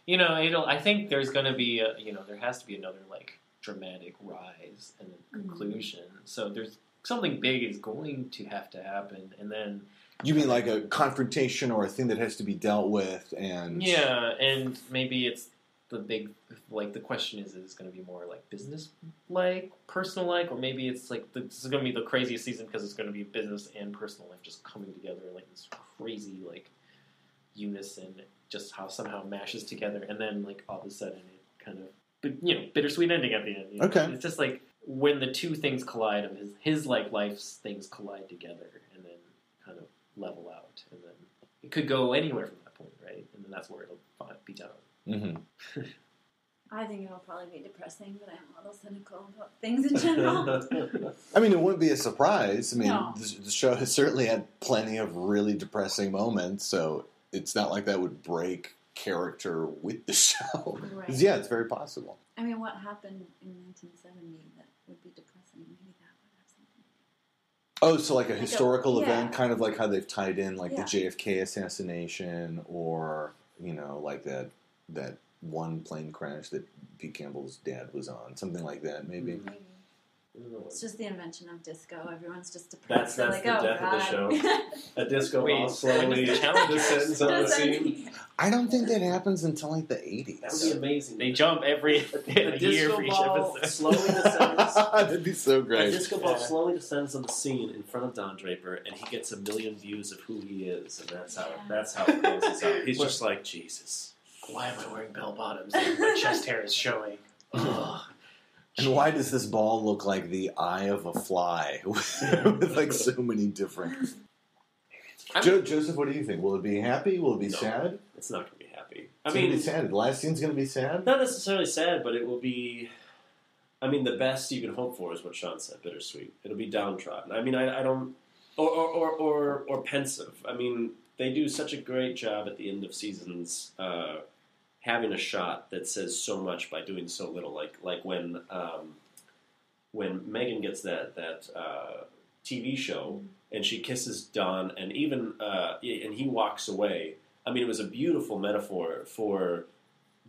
I think there's going to be, there has to be another, like, dramatic rise and conclusion. So something big is going to have to happen, and then. You mean like a confrontation or a thing that has to be dealt with, and yeah, and maybe it's the big the question is it going to be more like business like, personal like, or maybe it's like this is going to be the craziest season because it's going to be business and personal life just coming together like this crazy like unison, just how somehow mashes together, and then like all of a sudden it kind of bittersweet ending at the end. Okay, it's just like when the two things collide of his like life's things collide together, and then kind of level out, and then it could go anywhere from that point, right? And then that's where it'll be done. Mm-hmm. I think it'll probably be depressing, but I'm a little cynical about things in general. I mean, it wouldn't be a surprise. I mean, No. the show has certainly had plenty of really depressing moments, so it's not like that would break character with the show. Right. 'Cause, yeah, it's very possible. I mean, what happened in 1970 that would be depressing? Maybe that would have something. Oh, so like a historical yeah. event, kind of like how they've tied in like the Yeah. JFK assassination, or like that one plane crash that Pete Campbell's dad was on, something like that, maybe. Maybe. It's just the invention of disco. Everyone's just depressed. That's like, the oh, death God. of the show. A disco Wait, ball slowly the challenge descends on the scene. I don't think that happens until like the 80s. That would be amazing. They jump every A year disco for each ball episode. slowly descends. That'd be so A great. disco ball slowly descends on the scene in front of Don Draper, and he gets 1 million views of who he is, and that's how it closes out. He's just like, Jesus, Why am I wearing bell bottoms? My chest hair is showing. Ugh. And why does this ball look like the eye of a fly with like so many different... Joseph, what do you think? Will it be happy? Will it be sad? It's not going to be happy. It's going to be sad. The last scene's going to be sad? Not necessarily sad, but it will be. I mean, the best you can hope for is what Sean said: bittersweet. It'll be downtrodden. I mean, I don't, or pensive. I mean, they do such a great job at the end of seasons, having a shot that says so much by doing so little. Like when Megan gets that TV show and she kisses Don, and even and he walks away. I mean, it was a beautiful metaphor for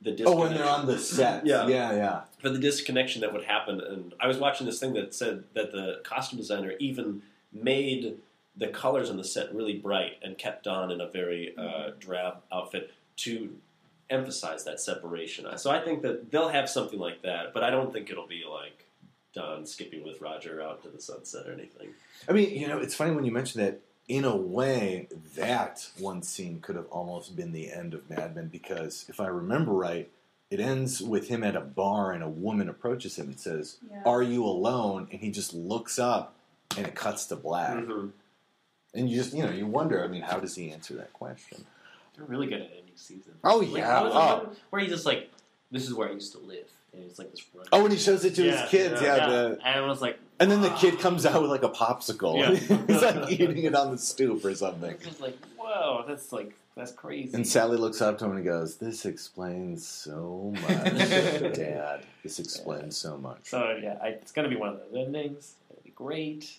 the disconnection. Oh, when they're on the set. Yeah. For the disconnection that would happen. And I was watching this thing that said that the costume designer even made the colors on the set really bright and kept Don in a very drab outfit to emphasize that separation. So I think that they'll have something like that, but I don't think it'll be like Don skipping with Roger out to the sunset or anything. I mean, it's funny when you mention that. In a way, that one scene could have almost been the end of Mad Men, because if I remember right, it ends with him at a bar and a woman approaches him and says, "Are you alone?" And he just looks up and it cuts to black. Mm-hmm. And you just, you wonder, I mean, how does he answer that question? They're really good at ending season. Oh, Like, yeah. there was one where he's just like, "This is where I used to live," and it's like this. Run. Oh, and he shows it to his kids. And I was like, and then the kid comes out with like a popsicle. Yeah. He's like eating it on the stoop or something. I was like, whoa, that's crazy. And Sally looks up to him and goes, "This explains so much, Dad. This explains so much." So yeah, it's gonna be one of those endings. It'll be great.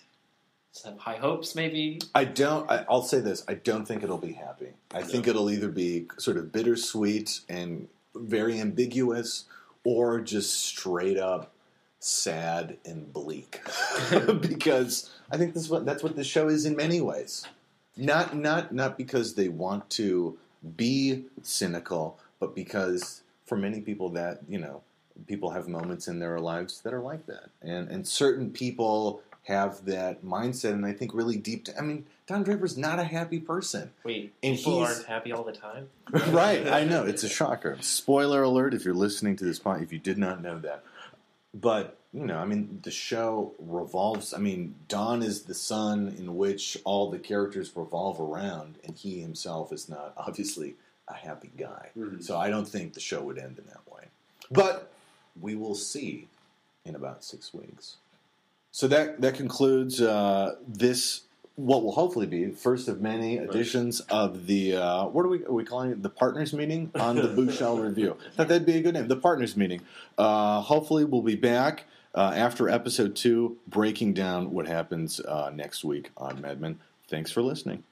Just have high hopes, maybe. I'll say this. I don't think it'll be happy. I think it'll either be sort of bittersweet and very ambiguous, or just straight up sad and bleak. Because I think that's what this show is in many ways. Not because they want to be cynical, but because for many people that, people have moments in their lives that are like that. And certain people have that mindset, and I think really deep I mean, Don Draper's not a happy person. Wait, and people aren't happy all the time? Right, I know. It's a shocker. Spoiler alert if you're listening to this podcast, if you did not know that. But, the show revolves... Don is the sun in which all the characters revolve around, and he himself is not, obviously, a happy guy. Mm-hmm. So I don't think the show would end in that way. But we will see in about 6 weeks. So that concludes this, what will hopefully be the first of many editions of the, what are we calling it? The Partners Meeting on the Bouchel Review. I thought that'd be a good name, the Partners Meeting. Hopefully we'll be back after episode 2, breaking down what happens next week on Mad Men. Thanks for listening.